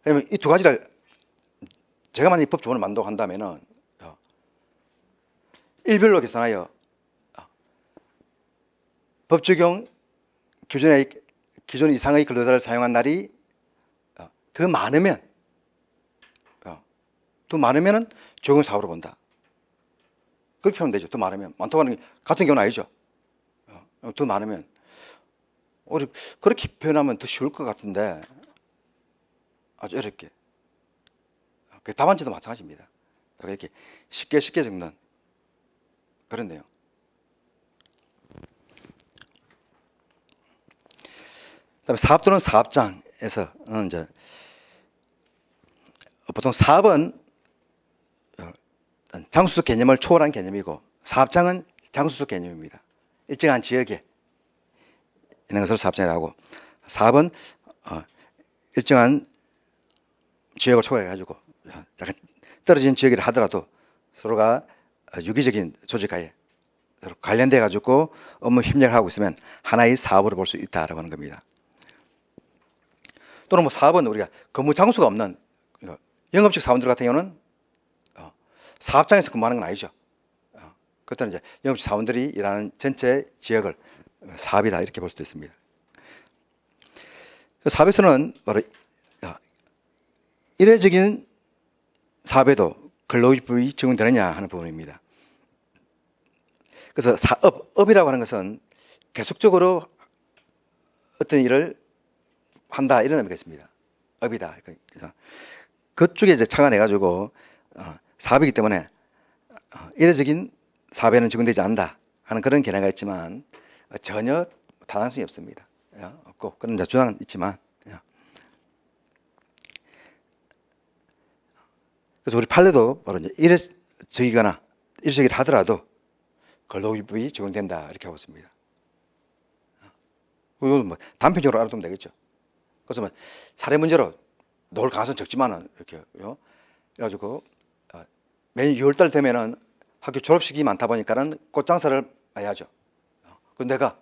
그러면 이 두 가지를 제가 만약 법 조문을 만들고 한다면은 일별로 계산하여 법 적용 기준 이상의 근로자를 사용한 날이 더 많으면은 적용사고로 본다. 그렇게 하면 되죠. 더 많으면. 많다고 하는 게 같은 경우는 아니죠. 더 많으면. 그렇게 표현하면 더 쉬울 것 같은데 아주 어렵게. 답안지도 마찬가지입니다. 이렇게 쉽게 적는 그런 내용. 그다음에 사업 또는 사업장에서 이제 보통 사업은 장수적 개념을 초월한 개념이고 사업장은 장수적 개념입니다. 일정한 지역에 있는 것을 사업장이라고 하고 사업은 일정한 지역을 초과해가지고 약간 떨어진 지역이라 하더라도 서로가 유기적인 조직하에 서로 관련돼 가지고 업무 협력을 하고 있으면 하나의 사업으로 볼 수 있다라고 하는 겁니다. 또는 사업은 우리가 근무 장소가 없는 영업직 사원들 같은 경우는 사업장에서 근무하는 건 아니죠. 그때는 이제 영업직 사원들이 일하는 전체 지역을 사업이다 이렇게 볼 수도 있습니다. 사업에서는 바로 일회적인 사업에도 근로기법이 적용되느냐 하는 부분입니다. 그래서 업이라고 하는 것은 계속적으로 어떤 일을 한다 이런 의미가 있습니다. 업이다. 그죠? 그쪽에 이제 착안해가지고 사업이기 때문에 이례적인 사업에는 적용되지 않는다 하는 그런 견해가 있지만 전혀 타당성이 없습니다. 없고 그런 이제 주장은 있지만 그래서 우리 판례도 바로 이제 이례적이거나 이례적이라 하더라도 근로기법이 적용된다 이렇게 하고 있습니다. 이건 뭐 단편적으로 알아두면 되겠죠. 그래서 뭐 사례 문제로 나올 가능성 적지만은 이렇게요. 그래가지고 매년 6월달 되면은 학교 졸업식이 많다 보니까는 꽃장사를 해야죠. 그 내가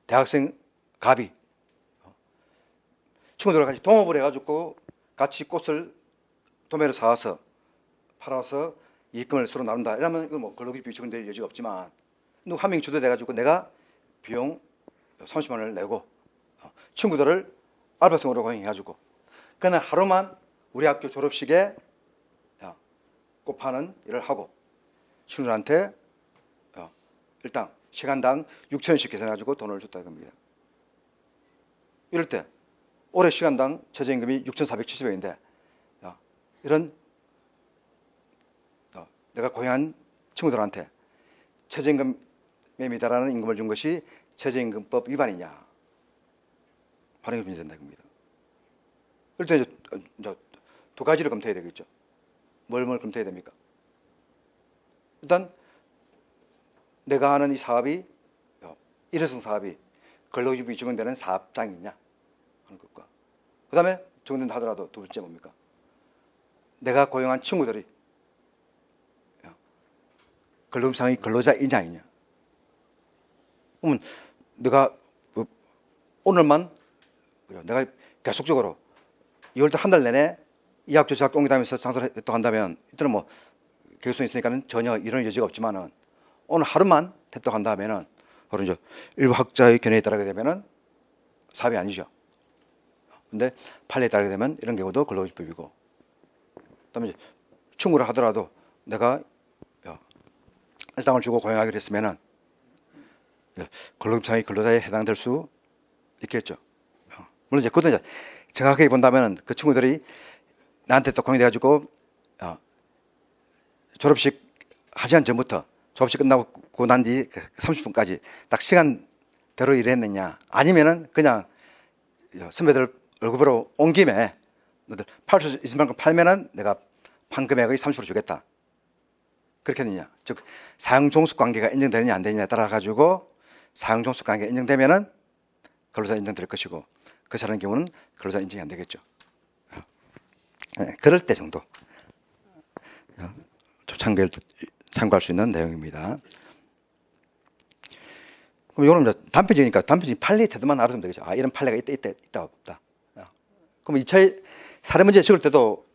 대학생 갑이 친구들과 같이 동업을 해가지고 같이 꽃을 도매로 사와서 팔아서 이익금을 서로 나눈다. 이러면 이거 뭐 근로기법이 적용될 여지가 없지만 누구 한 명이 주도돼가지고 내가 비용 30만 원을 내고 친구들을 알바생으로 고용해가지고 그날 하루만 우리 학교 졸업식에 꽃 파는 일을 하고 친구들한테 일단 시간당 6,000원씩 계산해가지고 돈을 줬다 이겁니다. 이럴 때 올해 시간당 최저임금이 6,470원인데 이런 내가 고용한 친구들한테 최저임금에 미달하는 임금을 준 것이 최저임금법 위반이냐 반응이 문제된다 이겁니다. 이럴 때 이제 두 가지를 검토해야 되겠죠. 뭘 검토해야 됩니까? 일단 내가 하는 이 사업이 일회성 사업이 근로기법이 적용되는 사업장이냐 하는 것과 그 다음에 적용된다 하더라도 두 번째 뭡니까? 내가 고용한 친구들이 근로기법상의 근로자이냐 아니냐. 그러면 내가 오늘만 내가 계속적으로 2월달 한 달 내내 이 학교 저 학교 옮기다면서 장소를 했다고 한다면 이때는 뭐 계획성이 있으니까는 전혀 이런 여지가 없지만은 오늘 하루만 했다고 한다면은 바로 이제 일부 학자의 견해에 따르게 되면은 사업이 아니죠. 근데 판례에 따르게 되면 이런 경우도 근로기법이고 그다음에 이제 충고를 하더라도 내가 일당을 주고 고용하기로 했으면은 근로기법상의 근로자에 해당될 수 있겠죠. 물론 이제 그것도 이제 정확하게 본다면은 그 친구들이 나한테 또 고용돼가지고 졸업식 1시간 전부터 졸업식 끝나고 난 뒤 30분까지 딱 시간대로 일했느냐 아니면은 그냥 선배들 월급으로 온 김에 너들 팔 수 있을 만큼 팔면은 내가 판 금액의 30% 주겠다 그렇게 했느냐 즉 사용종속 관계가 인정되느냐 안 되느냐에 따라 가지고 사용종속 관계가 인정되면은 근로자 인정될 것이고 그렇지 않은 경우는 근로자 인정이 안 되겠죠. 그럴 때 정도 참고할 수 있는 내용입니다. 그럼 이거는 이제 단편적이니까 단편적인 판례 태도만 알아두면 되겠죠. 이런 판례가 있다 없다. 그럼 2차 사례 문제 적을 때도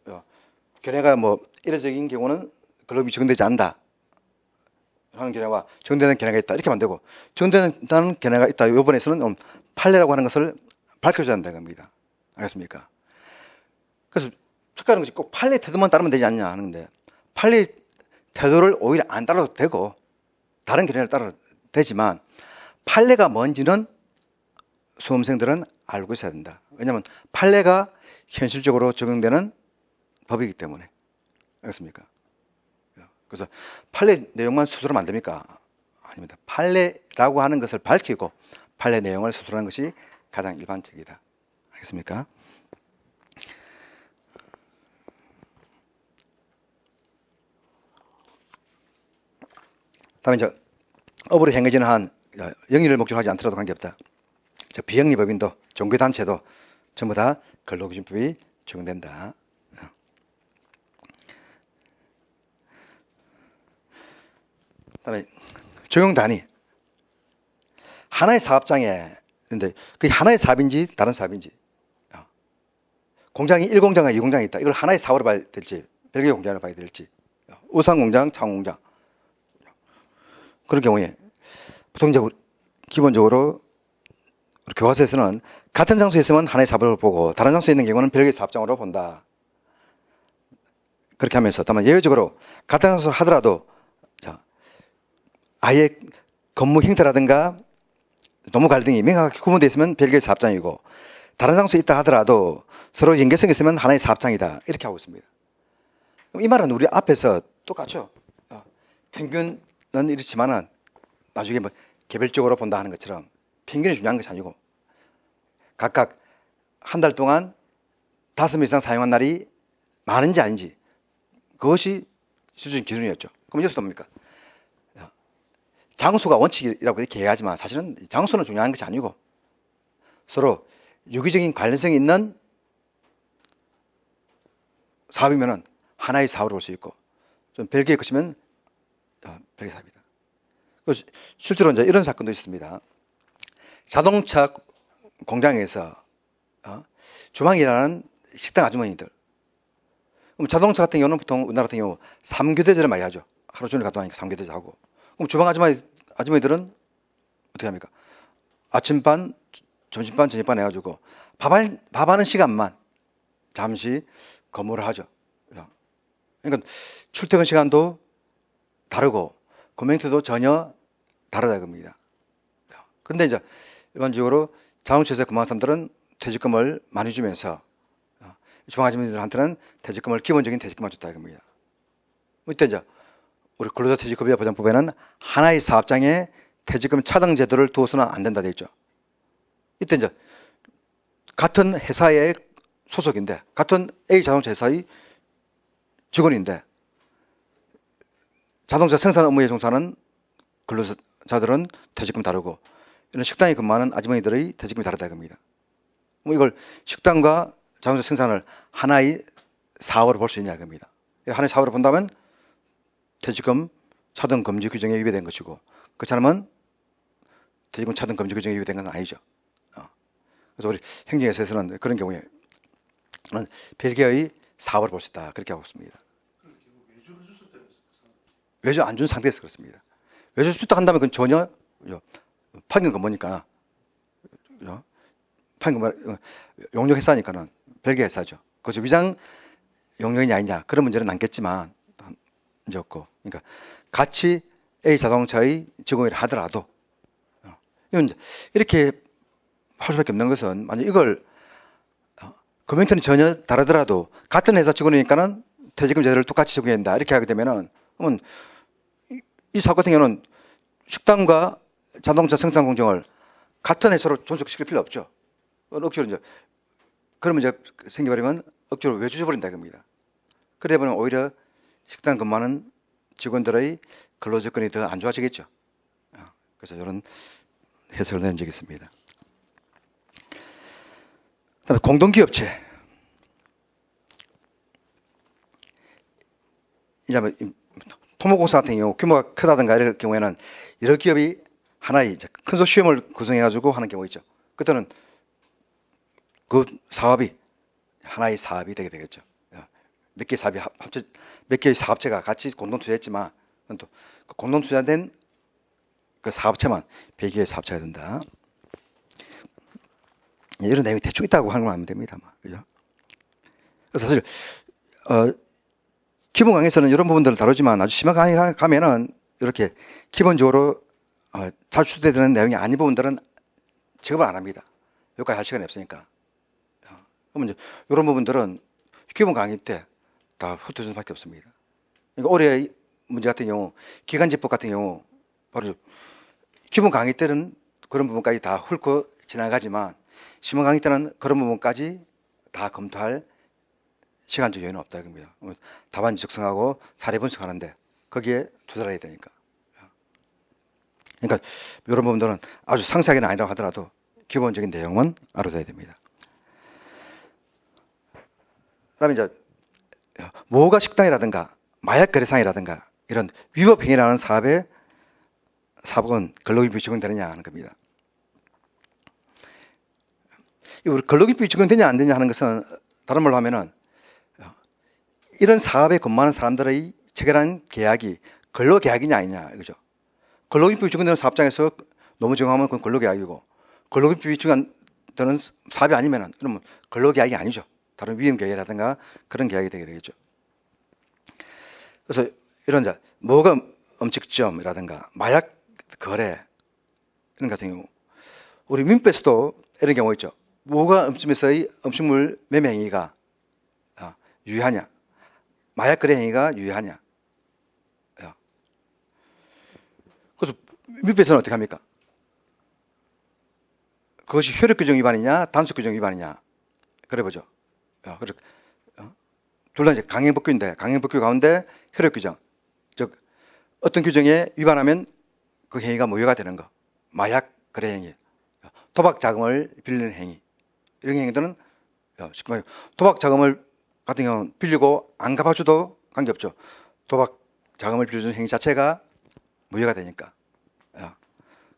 견해가 뭐 이례적인 경우는 근로기법이 적용되지 않는다 하는 견해와 적용되는 견해가 있다 이렇게 하면 되고 적용되는 견해가 있다 이번에서는 판례라고 하는 것을 밝혀줘야 한다는 겁니다. 알겠습니까? 그래서 착각하는 것이 꼭 판례 태도만 따르면 되지 않냐 하는데 판례 태도를 오히려 안 따라도 되고 다른 견해를 따라도 되지만 판례가 뭔지는 수험생들은 알고 있어야 된다. 왜냐하면 판례가 현실적으로 적용되는 법이기 때문에. 알겠습니까? 그래서 판례 내용만 수술하면 안 됩니까? 아닙니다. 판례라고 하는 것을 밝히고 판례 내용을 수술하는 것이 가장 일반적이다. 알겠습니까? 다음에 이제 업으로 행해지는 한 영리를 목적으로 하지 않더라도 관계없다. 비영리 법인도 종교단체도 전부 다 근로기준법이 적용된다. 그다음에 적용 단위 하나의 사업장에 근데 그게 하나의 사업인지 다른 사업인지 공장이 1공장과 2공장이 있다. 이걸 하나의 사업으로 봐야 될지 별개의 공장으로 봐야 될지 우상공장, 창공장 그런 경우에 보통 이제 기본적으로 교과서에서는 같은 장소에 있으면 하나의 사업을 보고 다른 장소에 있는 경우는 별개의 사업장으로 본다. 그렇게 하면서 다만 예외적으로 같은 장소를 하더라도 아예 건물 형태라든가 노무 갈등이 명확하게 구분되어 있으면 별개의 사업장이고 다른 장소에 있다 하더라도 서로 연계성이 있으면 하나의 사업장이다. 이렇게 하고 있습니다. 그럼 이 말은 우리 앞에서 똑같죠. 평균은 이렇지만은 나중에 뭐 개별적으로 본다 하는 것처럼 평균이 중요한 것이 아니고 각각 한 달 동안 5명 이상 사용한 날이 많은지 아닌지 그것이 실질적인 기준이었죠. 그럼 여기서 뭡니까? 장소가 원칙이라고 이렇게 얘기하지만 사실은 장소는 중요한 것이 아니고 서로 유기적인 관련성이 있는 사업이면은 하나의 사업으로 볼 수 있고 좀 별개의 것이면 별개 사업이다. 실제로 이제 이런 사건도 있습니다. 자동차 공장에서 주방에 일하는 식당 아주머니들. 그럼 자동차 같은 경우는 보통 우리나라 같은 경우 3교대제를 많이 하죠. 하루 종일 갔다 오니까 3교대제 하고. 그럼 주방 아주머니들은 어떻게 합니까? 아침반, 점심반, 저녁반 해가지고 밥하는 시간만 잠시 근무를 하죠. 그러니까 출퇴근 시간도 다르고 코멘트도 전혀 다르다 겁니다. 그런데 이제 일반적으로 자동차에서 근무하는 사람들은 퇴직금을 많이 주면서 주방 아주머니들한테는 퇴직금을 기본적인 퇴직금만 줬다 이겁니다. 이때 이제 우리 근로자 퇴직급여 보장법에는 하나의 사업장에 퇴직금 차등 제도를 두어서는 안 된다 되어 있죠. 이때 이제 같은 회사의 소속인데 같은 A 자동차 회사의 직원인데 자동차 생산 업무에 종사하는 근로자들은 퇴직금 다르고 이런 식당에 근무하는 아주머니들의 퇴직금이 다르다 이겁니다. 이걸 식당과 자동차 생산을 하나의 사업으로 볼 수 있냐 이겁니다. 하나의 사업으로 본다면 퇴직금 차등 금지 규정에 위배된 것이고 그렇지 않으면 퇴직금 차등 금지 규정에 위배된 건 아니죠. 그래서 우리 행정에서는 그런 경우에 별개의 사업을 볼 수 있다 그렇게 하고 있습니다. 외주 안 준 상태에서 그렇습니다. 외주 줬다 한다면 그건 전혀 파견 근무니까 용역 회사니까는 별개 회사죠. 그것이 위장 용역이냐 아니냐 그런 문제는 남겠지만 문제 없고 그러니까 같이 A 자동차의 직원이라 하더라도 이렇게 할 수밖에 없는 것은 만약 이걸 금융권이 전혀 다르더라도 같은 회사 직원이니까는 퇴직금 제도를 똑같이 적용한다 이렇게 하게 되면은 그러면 이 사업 같은 경우는 식당과 자동차 생산 공정을 같은 회사로 존속시킬 필요 없죠. 억지로 이제 그러면 이제 생겨버리면 억지로 외주 줘버린다 이겁니다. 그래 보면 오히려 식당 근무하는 직원들의 근로 조건이 더 안 좋아지겠죠. 그래서 이런 해석을 낸 적이 있습니다. 그다음에 공동기업체. 이제 뭐 토목공사 같은 경우 규모가 크다든가 이럴 경우에는 여러 기업이 하나의 이제 컨소시엄을 구성해가지고 하는 경우 있죠. 그때는 그 사업이 하나의 사업이 되게 되겠죠. 몇 개의 사업이 몇 개의 사업체가 같이 공동 투자했지만 또 그 공동 투자된 그 사업체만 별개의 사업체가 된다. 이런 내용이 대충 있다고 하는 걸 하면 됩니다. 그죠? 그래서 사실 기본 강의에서는 이런 부분들을 다루지만 아주 심한 강의 가면은 이렇게 기본적으로 자주 출제되는 내용이 아닌 부분들은 취급을 안 합니다. 여기까지 할 시간이 없으니까. 그러면 이제 이런 부분들은 기본 강의 때 다 훑어줄 수밖에 없습니다. 그러니까 올해 문제 같은 경우 기간제법 같은 경우 바로 기본 강의 때는 그런 부분까지 다 훑고 지나가지만 심화 강의 때는 그런 부분까지 다 검토할 시간적 여유는 없다 이겁니다. 답안지 작성하고 사례 분석하는데 거기에 투자를 해야 되니까. 그러니까 이런 부분들은 아주 상세하게는 아니라고 하더라도 기본적인 내용은 알아둬야 됩니다. 그다음에 이제 모가 식당이라든가 마약 거래상이라든가 이런 위법 행위라는 사업은 근로기준법이 적용되느냐 하는 겁니다. 우리 근로기준법이 적용되냐 안 되냐 하는 것은 다른 말로 하면은 이런 사업에 근무하는 사람들의 체결한 계약이 근로계약이냐 아니냐 이거죠. 근로기준법이 적용되는 사업장에서 노무 적용하면 그건 근로계약이고 근로기준법이 적용되는 사업이 아니면은 그러면 근로계약이 아니죠. 다른 위임계약이라든가 그런 계약이 되게 되겠죠. 그래서 이런 모금 음식점이라든가 마약 거래 이런 같은 경우 우리 민법에서도 이런 경우 있죠. 무허가 음식점에서의 음식물 매매 행위가 유효하냐, 마약 거래 행위가 유효하냐. 그래서 민법에서는 어떻게 합니까? 그것이 효력 규정 위반이냐, 단속 규정 위반이냐. 그래 보죠. 둘 다 이제 강행법규인데, 강행법규 가운데 효력 규정. 즉, 어떤 규정에 위반하면 그 행위가 무효가 되는 거. 마약 거래 행위, 도박 자금을 빌리는 행위. 이런 행위들은, 쉽게 말해, 도박 자금을 같은 경우는 빌리고 안 갚아줘도 관계없죠. 도박 자금을 빌려주는 행위 자체가 무효가 되니까.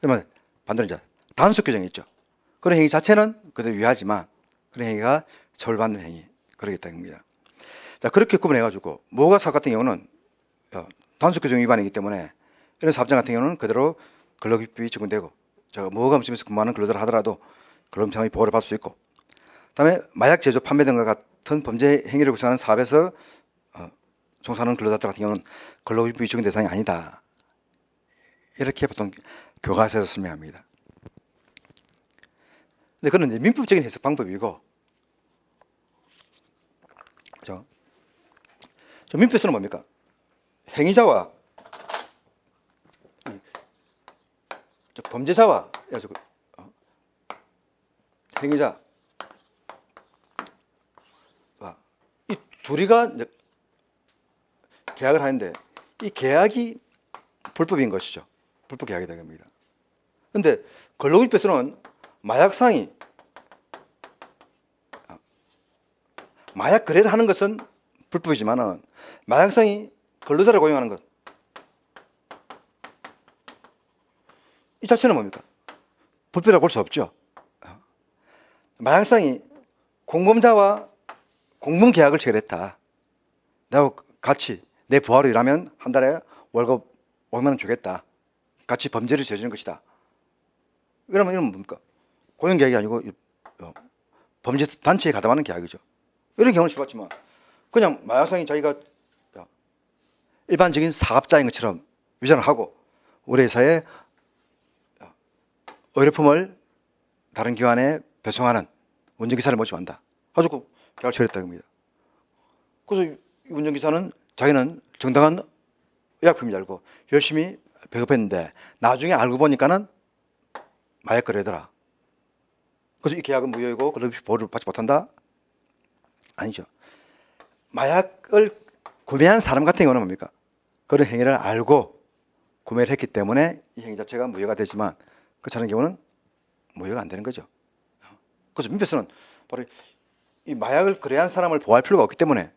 그러면 반대로 이제 단속 규정이 있죠. 그런 행위 자체는 그래도 유효하지만 그런 행위가 처벌받는 행위. 그러겠다는 겁니다. 자, 그렇게 구분해가지고, 무허가 사업 같은 경우는 단속 규정 위반이기 때문에 이런 사업장 같은 경우는 그대로 근로기법이 적용되고, 무허가 음식점에서 근무하는 근로자를 하더라도 근로임상의 보호를 받을 수 있고, 그 다음에 마약 제조, 판매 등과 같은 범죄 행위를 구성하는 사업에서 종사하는 근로자들 같은 경우는 근로기법이 적용 대상이 아니다. 이렇게 보통 교과서에서 설명합니다. 근데 그건 이제 민법적인 해석 방법이고, 저 민법에서는 뭡니까? 행위자와 범죄자와 행위자 이 둘이가 계약을 하는데 이 계약이 불법인 것이죠. 불법 계약이다 겁니다. 그런데 근로기법에서는 마약상이 마약 거래를 하는 것은 불법이지만은 마약상이 근로자를 고용하는 것, 이 자체는 뭡니까? 불법이라고 볼 수 없죠. 마약상이 공범자와 공범 계약을 체결했다. 내가 같이 내 부하로 일하면 한 달에 월급 5만 원 주겠다. 같이 범죄를 저지른 것이다. 이러면 이건 뭡니까? 고용 계약이 아니고 범죄 단체에 가담하는 계약이죠. 이런 경우는 싫었지만 그냥 마약상이 자기가 일반적인 사업자인 것처럼 위장을 하고 우리 회사에 의료품을 다른 기관에 배송하는 운전기사를 모집한다. 가지고 계약을 체결했다는 겁니다. 그래서 이 운전기사는 자기는 정당한 의약품인 줄 알고 열심히 배급했는데 나중에 알고 보니까는 마약 거래더라. 그래서 이 계약은 무효이고 근로기피 보호를 받지 못한다? 아니죠. 마약을 구매한 사람 같은 경우는 뭡니까? 그런 행위를 알고 구매를 했기 때문에 이 행위 자체가 무효가 되지만 그렇지 않은 경우는 무효가 안 되는 거죠. 그래서 민법에서는 바로 이 마약을 거래한 사람을 보호할 필요가 없기 때문에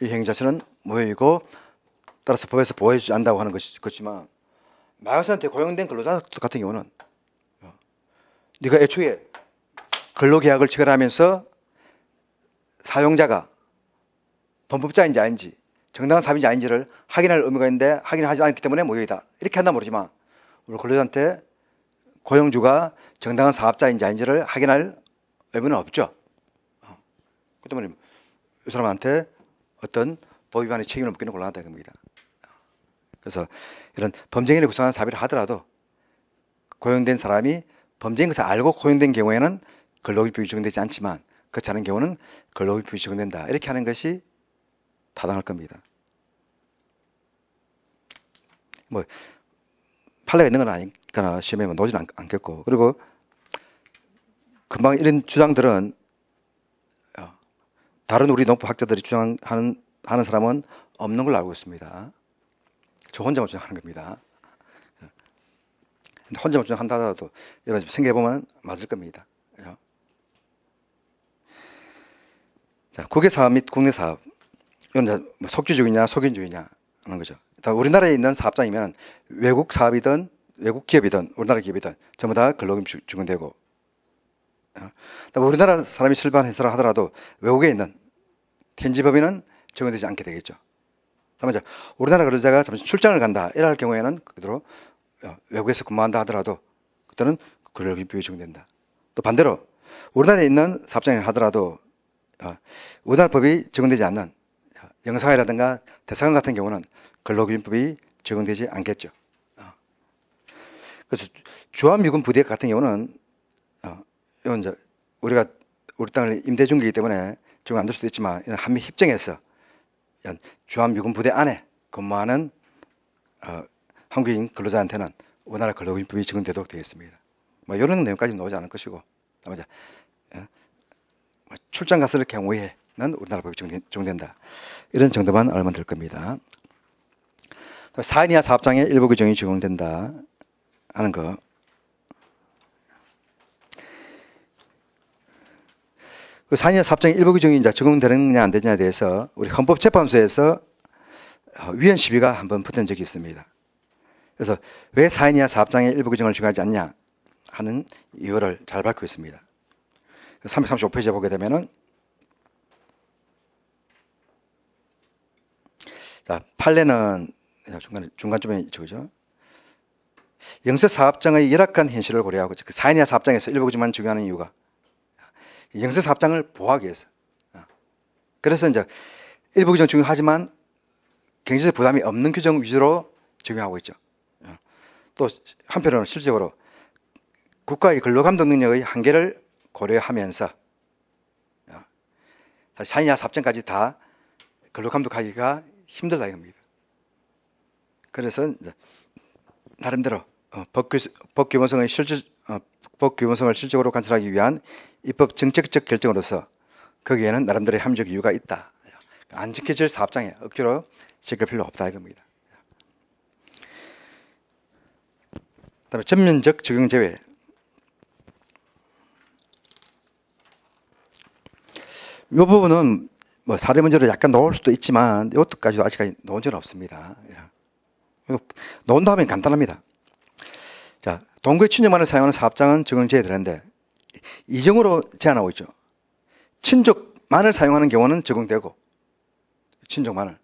이 행위 자체는 무효이고 따라서 법에서 보호해주지 않는다고 하는 것이지만 마약사한테 고용된 근로자 같은 경우는 네가 애초에 근로계약을 체결하면서 사용자가 범법자인지 아닌지 정당한 사업인지 아닌지를 확인할 의무가 있는데 확인을 하지 않기 때문에 무효이다. 이렇게 한다면 모르지만 우리 근로자한테 고용주가 정당한 사업자인지 아닌지를 확인할 의무는 없죠. 그 때문에 이 사람한테 어떤 법 위반의 책임을 묻기는 곤란하다 겁니다. 그래서 이런 범죄 행위를 구성하는 사업을 하더라도 고용된 사람이 범죄인 것을 알고 고용된 경우에는 근로기법이 적용되지 않지만 그렇지 않은 경우는 근로기법이 적용된다. 이렇게 하는 것이 타당할 겁니다. 뭐 판례가 있는 건 아니니까 시험에 놓지는 않겠고, 그리고 금방 이런 주장들은 다른 우리 농법학자들이 주장하는 사람은 없는 걸로 알고 있습니다. 저 혼자만 주장하는 겁니다. 혼자만 주장한다 하더라도 여러 가지 생각해보면 맞을 겁니다. 자, 국외사업 및 국내사업, 이건 속주주의냐 속인주의냐 하는 거죠. 우리나라에 있는 사업장이면 외국 사업이든 외국 기업이든 우리나라 기업이든 전부 다 근로기금 적용되고, 우리나라 사람이 설반해서라 하더라도 외국에 있는 현지 법인은 적용되지 않게 되겠죠. 다음에 우리나라 근로자가 잠시 출장을 간다 이럴 경우에는 그대로 외국에서 근무한다 하더라도 그때는 근로기금이 적용된다. 또 반대로 우리나라에 있는 사업장을 하더라도 우리나라 법이 적용되지 않는 영상이라든가 대사관 같은 경우는 근로기준법이 적용되지 않겠죠. 그래서 주한미군 부대 같은 경우는 이건 이제 우리가 우리 땅을 임대 준 거기 때문에 지금 안 될 수도 있지만 이런 한미 협정에서 주한미군 부대 안에 근무하는 한국인 근로자한테는 우리나라 근로기준법이 적용되도록 되겠습니다. 뭐 이런 내용까지 나오지 않을 것이고, 다만 이제 출장 갔을 경우에는 우리나라 법이 적용된다. 이런 정도만 알면 될 겁니다. 4인 이하 사업장에 일부 규정이 적용된다 하는 거. 그 4인 이하 사업장에 일부 규정이 이제 적용되느냐 안 되느냐에 대해서 우리 헌법재판소에서 위헌 시비가 한번 붙은 적이 있습니다. 그래서 왜 4인 이하 사업장에 일부 규정을 적용하지 않냐 하는 이유를 잘 밝히고 있습니다. 335페이지에 보게 되면은 자, 판례는 중간쯤에 저거죠. 영세 사업장의 열악한 현실을 고려하고 그 4인 이하 사업장에서 일부 규정만 적용하는 이유가 영세 사업장을 보호하기 위해서. 그래서 이제 일부 규정 적용하지만 경제적 부담이 없는 규정 위주로 적용하고 있죠. 또 한편으로는 실질적으로 국가의 근로감독 능력의 한계를 고려하면서 4인 이하 사업장까지 다 근로감독하기가 힘들다 이겁니다. 그래서 이제 나름대로 법규모성을 실질적으로 관철하기 위한 입법 정책적 결정으로서 거기에는 나름대로의 합리적 이유가 있다. 안 지켜질 사업장에 억지로 지킬 필요 없다 이겁니다. 그다음에 전면적 적용 제외. 이 부분은 뭐 사례 문제로 약간 나올 수도 있지만 이것까지도 아직까지 나온 적은 없습니다. 나온 다음에 간단합니다. 자, 동거의 친족만을 사용하는 사업장은 적용 제외되는데 이정으로 제한하고 있죠. 친족만을 사용하는 경우는 적용되고 친족만을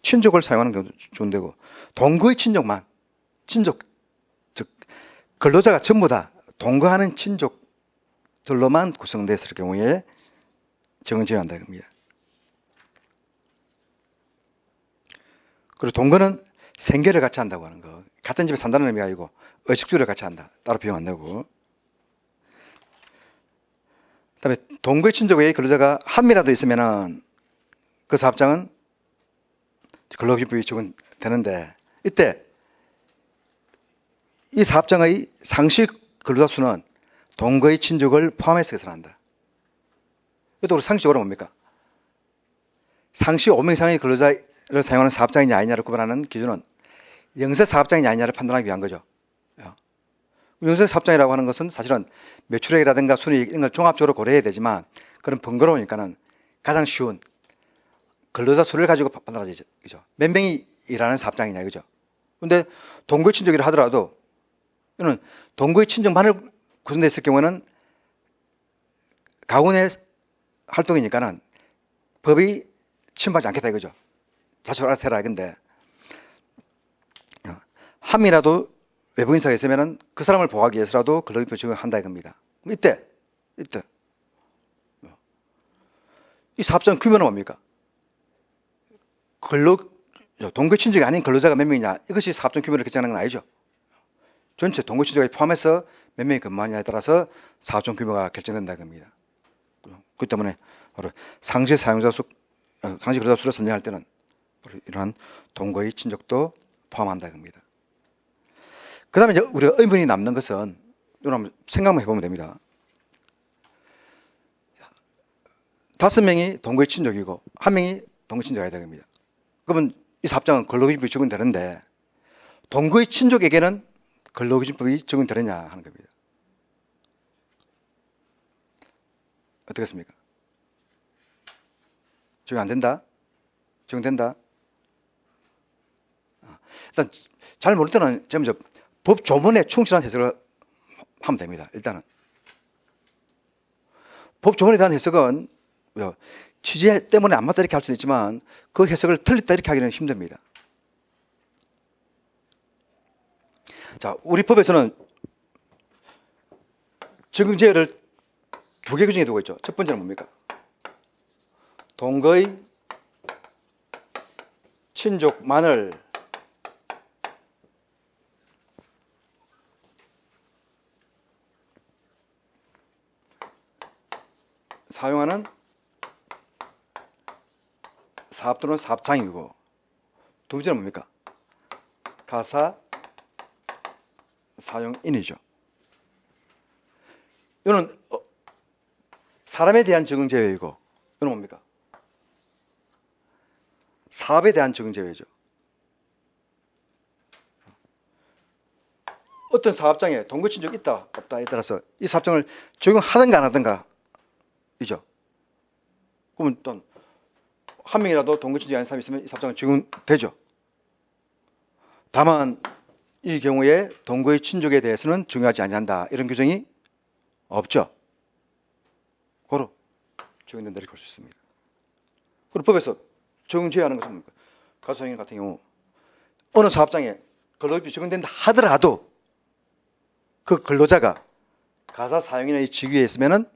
친족을 사용하는 경우도 적용되고 동거의 친족만 친족 즉 근로자가 전부 다 동거하는 친족들로만 구성됐을 경우에 적용 제외한다 이겁니다. 그리고 동거는 생계를 같이 한다고 하는 거. 같은 집에 산다는 의미가 아니고 의식주를 같이 한다. 따로 비용 안 내고. 그다음에 동거의 친족 외에 근로자가 한 명이라도 있으면은 그 사업장은 근로기준법이 적용되는데 이때 이 사업장의 상시 근로자 수는 동거의 친족을 포함해서 계산한다. 이것도 우리 상식적으로 뭡니까? 상시 5명 이상의 근로자를 사용하는 사업장이냐 아니냐를 구분하는 기준은 영세 사업장이냐 아니냐를 판단하기 위한 거죠. 영세 사업장이라고 하는 것은 사실은 매출액이라든가 순이익 이런 걸 종합적으로 고려해야 되지만 그런 번거로우니까는 가장 쉬운 근로자 수를 가지고 판단하죠. 그죠? 몇 명이 일하는 사업장이냐 그죠? 근데 동거의 친족이라 하더라도 이는 동거의 친족만을 구성됐을 경우에는 가군의 활동이니까는 법이 침범하지 않겠다 이거죠. 자주 알아서 해라 이건데 함이라도 외부인사가 있으면은 그 사람을 보호하기 위해서라도 근로기준법 적용한다 이겁니다. 이때 이 사업장 규모는 뭡니까? 동거 친족이 아닌 근로자가 몇 명이냐 이것이 사업장 규모를 결정하는 건 아니죠. 전체 동거 친족이 포함해서 몇 명이 근무하냐에 따라서 사업장 규모가 결정된다 이겁니다. 그렇기 때문에 바로 상시 사용자 수, 상시 근로자 수를 선정할 때는 이러한 동거의 친족도 포함한다 이겁니다. 그 다음에 이제 우리가 의문이 남는 것은 이걸 한번 생각만 해보면 됩니다. 5명이 동거의 친족이고 1명이 동거 친족이 되는 겁니다. 그러면 이 사업장은 근로기준법이 적용되는데 동거의 친족에게는 근로기준법이 적용되느냐 하는 겁니다. 어떻겠습니까? 적용 안 된다? 적용된다? 일단 잘 모를 때는 먼저 법 조문에 충실한 해석을 하면 됩니다. 일단은 법 조문에 대한 해석은 취재 때문에 안 맞다 이렇게 할 수도 있지만 그 해석을 틀렸다 이렇게 하기는 힘듭니다. 자, 우리 법에서는 적용제외를 2개 규정에 두고 있죠. 첫 번째는 뭡니까? 동거의 친족만을 사용하는 사업 또는 사업장이고, 두 번째는 뭡니까? 가사 사용인이죠. 이거는 사람에 대한 적용 제외이고, 이건 뭡니까? 사업에 대한 적용 제외죠. 어떤 사업장에 동거 친족이 있다 없다에 따라서 이 사업장을 적용하든가 안 하든가 이죠. 그러면 또 한 명이라도 동거 친족이 아닌 사람이 있으면 이 사업장은 적용되죠. 다만 이 경우에 동거의 친족에 대해서는 중요하지 아니한다, 이런 규정이 없죠. 고로 적용된다 이렇게 볼 수 있습니다. 그리고 법에서 적용 제외하는 것은 뭡니까? 가사사용인 같은 경우 어느 사업장에 근로기준이 적용된다 하더라도 그 근로자가 가사사용인의 직위에 있으면은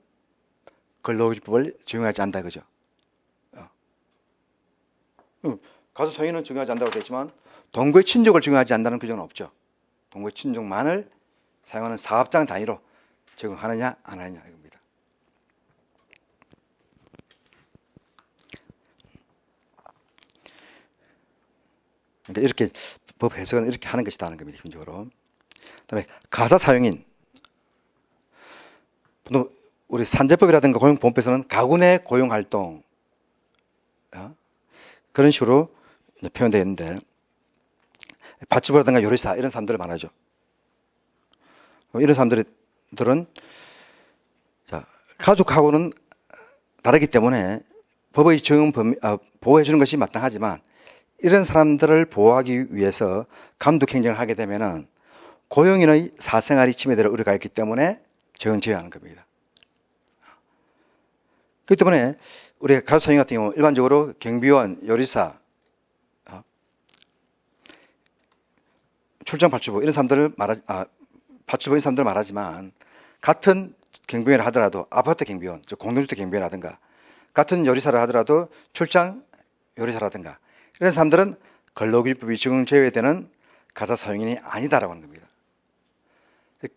근로기준법을 적용하지 않는다 이거죠. 가사사용인은 적용하지 않는다고 되어 있지만 동거의 친족을 적용하지 않는다는 규정은 없죠. 동거의 친족만을 사용하는 사업장 단위로 적용하느냐 안 하느냐 이겁니다. 그러니까 이렇게 법 해석은 이렇게 하는 것이다는 겁니다. 기본적으로. 그다음에 가사 사용인. 우리 산재법이라든가 고용보험법에서는 가구 내 고용활동 그런 식으로 표현되어 있는데, 밭주부라든가 요리사 이런 사람들을 말하죠. 이런 사람들은 가족하고는 다르기 때문에 법의 적용 범위, 보호해 주는 것이 마땅하지만 이런 사람들을 보호하기 위해서 감독 행정을 하게 되면은 고용인의 사생활이 침해될 우려가 있기 때문에 적용 제외하는 겁니다. 그렇기 때문에 우리 가사사용 같은 경우 일반적으로 경비원, 요리사, 출장 밭주부 이런 사람들을 밭주부 이런 사람들을 말하지만, 같은 경비원을 하더라도 아파트 경비원, 즉 공동주택 경비원이라든가, 같은 요리사를 하더라도 출장 요리사라든가 이런 사람들은 근로기준법이 적용 제외되는 가사사용인이 아니다라고 하는 겁니다.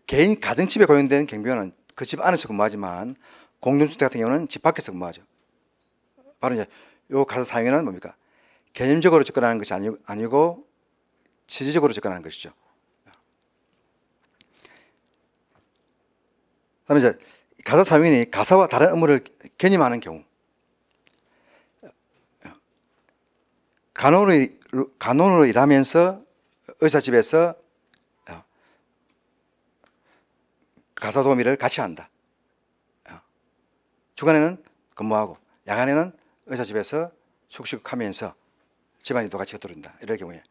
개인 가정집에 고용된 경비원은 그 집 안에서 근무하지만 공동주택 같은 경우는 집 밖에서 근무하죠. 바로 이제 요 가사사용인은 뭡니까? 개념적으로 접근하는 것이 아니고 취지적으로 접근하는 것이죠. 그다음에 이제 가사사용인이 가사와 다른 업무를 겸임하는 경우, 간호로 일하면서 의사집에서 가사 도우미를 같이 한다. 주간에는 근무하고 야간에는 의사집에서 숙식하면서 집안일도 같이 거두른다. 이럴 경우에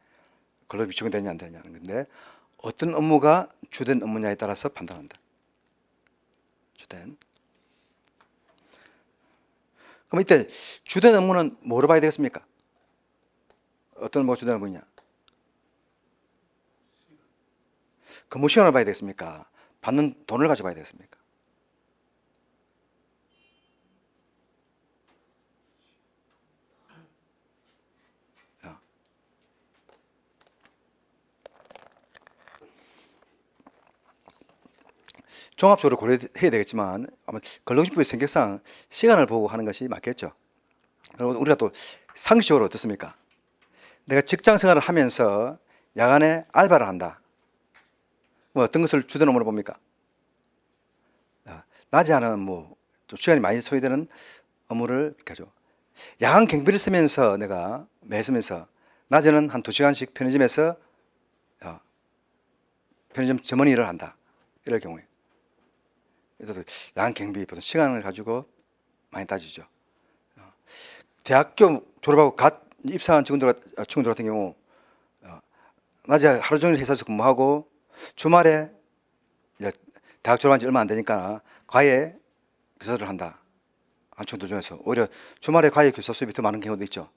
근로비 적용되느냐 안 되느냐는 건데, 어떤 업무가 주된 업무냐에 따라서 판단한다. 주된. 그럼 이때 주된 업무는 뭐로 봐야 되겠습니까? 어떤 업무가 주된 업무냐? 근무 시간을 봐야 되겠습니까? 받는 돈을 가져봐야 되겠습니까? 종합적으로 고려해야 되겠지만 아마 근로기준법의 성격상 시간을 보고 하는 것이 맞겠죠. 그리고 우리가 또 상식적으로 어떻습니까? 내가 직장 생활을 하면서 야간에 알바를 한다. 뭐 어떤 것을 주된 업무로 봅니까? 낮에 하는 좀 시간이 많이 소요되는 업무를 이렇게 하죠. 야간 경비를 쓰면서 내가 쓰면서 낮에는 한 2시간씩 편의점에서 편의점 점원 일을 한다. 이럴 경우에. 그래서 야간 경비 보통 시간을 가지고 많이 따지죠. 대학교 졸업하고 갓 입사한 친구들 같은 경우 낮에 하루 종일 회사에서 근무하고 주말에 대학 졸업한 지 얼마 안 되니까 과외 교사를 한다. 한 친구들 중에서 오히려 주말에 과외 교사 수입이 더 많은 경우도 있죠.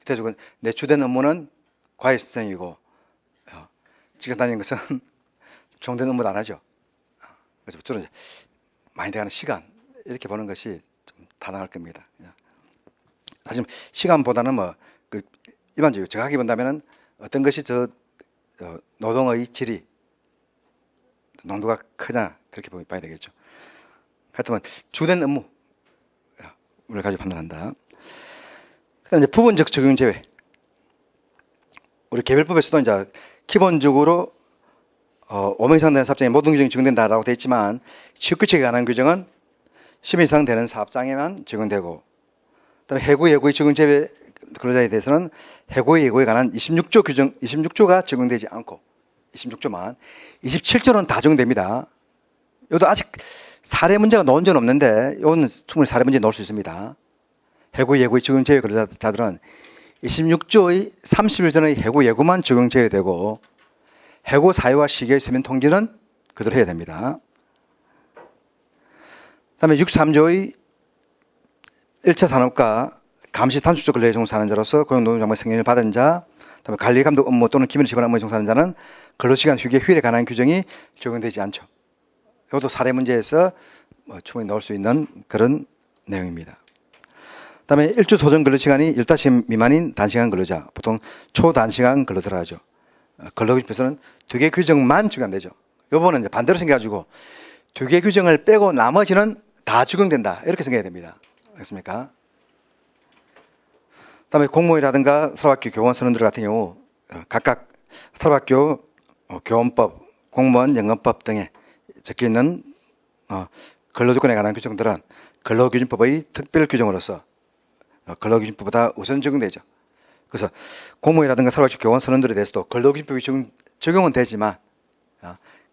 그래서 내 주된 업무는 과외 선생이고 직장 다니는 것은 종된 업무도 안 하죠. 그래서 주로 많이 돼가는 시간 이렇게 보는 것이 좀 타당할 겁니다. 사실 시간보다는 일반적으로 정확하게 본다면은 어떤 것이 노동의 질이 농도가 크냐 그렇게 봐야 되겠죠. 하여튼 주된 업무 가지고 판단한다. 그다음 이제 부분적 적용 제외. 우리 개별법에서도 이제 기본적으로 5명 이상 되는 사업장에 모든 규정이 적용된다라고 되어 있지만 취업규칙에 관한 규정은 10명 이상 되는 사업장에만 적용되고, 그다음에 해고 예고의 적용 제외 근로자에 대해서는 해고 예고에 관한 26조 규정, 26조가 적용되지 않고 26조만, 27조는 다 적용됩니다. 이것도 아직 사례 문제가 나온 적은 없는데 이거는 충분히 사례 문제 넣을 수 있습니다. 해고 예고의 적용 제외 근로자들은 26조의 30일 전의 해고 예고만 적용 제외되고 해고 사유와 시기의 서면 통지는 그대로 해야 됩니다. 그다음에 63조의 1차 산업과 감시 단축적 근로에 종사하는 자로서 고용노동장관 승인을 받은 자, 그다음에 관리 감독 업무 또는 기밀을 지원하는 업무에 종사하는 자는 근로시간 휴게 휴일에 관한 규정이 적용되지 않죠. 이것도 사례 문제에서 충분히 넣을 수 있는 그런 내용입니다. 그다음에 일주 소정 근로시간이 15시간 미만인 단시간 근로자, 보통 초단시간 근로자라 하죠. 근로기준법에서는 2개 규정만 적용되죠. 요번은 이제 반대로 생겨가지고 2개 규정을 빼고 나머지는 다 적용된다, 이렇게 생각해야 됩니다. 알겠습니까? 그다음에 공무원이라든가 사립학교 교원 선원들 같은 경우 각각 사립학교 교원법, 공무원 연금법 등에 적혀 있는 근로조건에 관한 규정들은 근로기준법의 특별 규정으로서 근로기준법보다 우선 적용되죠. 그래서 공무원이라든가 사립학교 교원 선원들에 대해서도 근로기준법이 적용은 되지만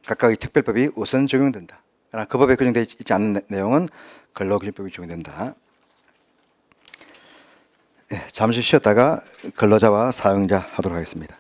각각의 특별법이 우선 적용된다. 그러나 그 법에 규정되어 있지 않은 내용은 근로기준법이 적용된다. 잠시 쉬었다가 근로자와 사용자 하도록 하겠습니다.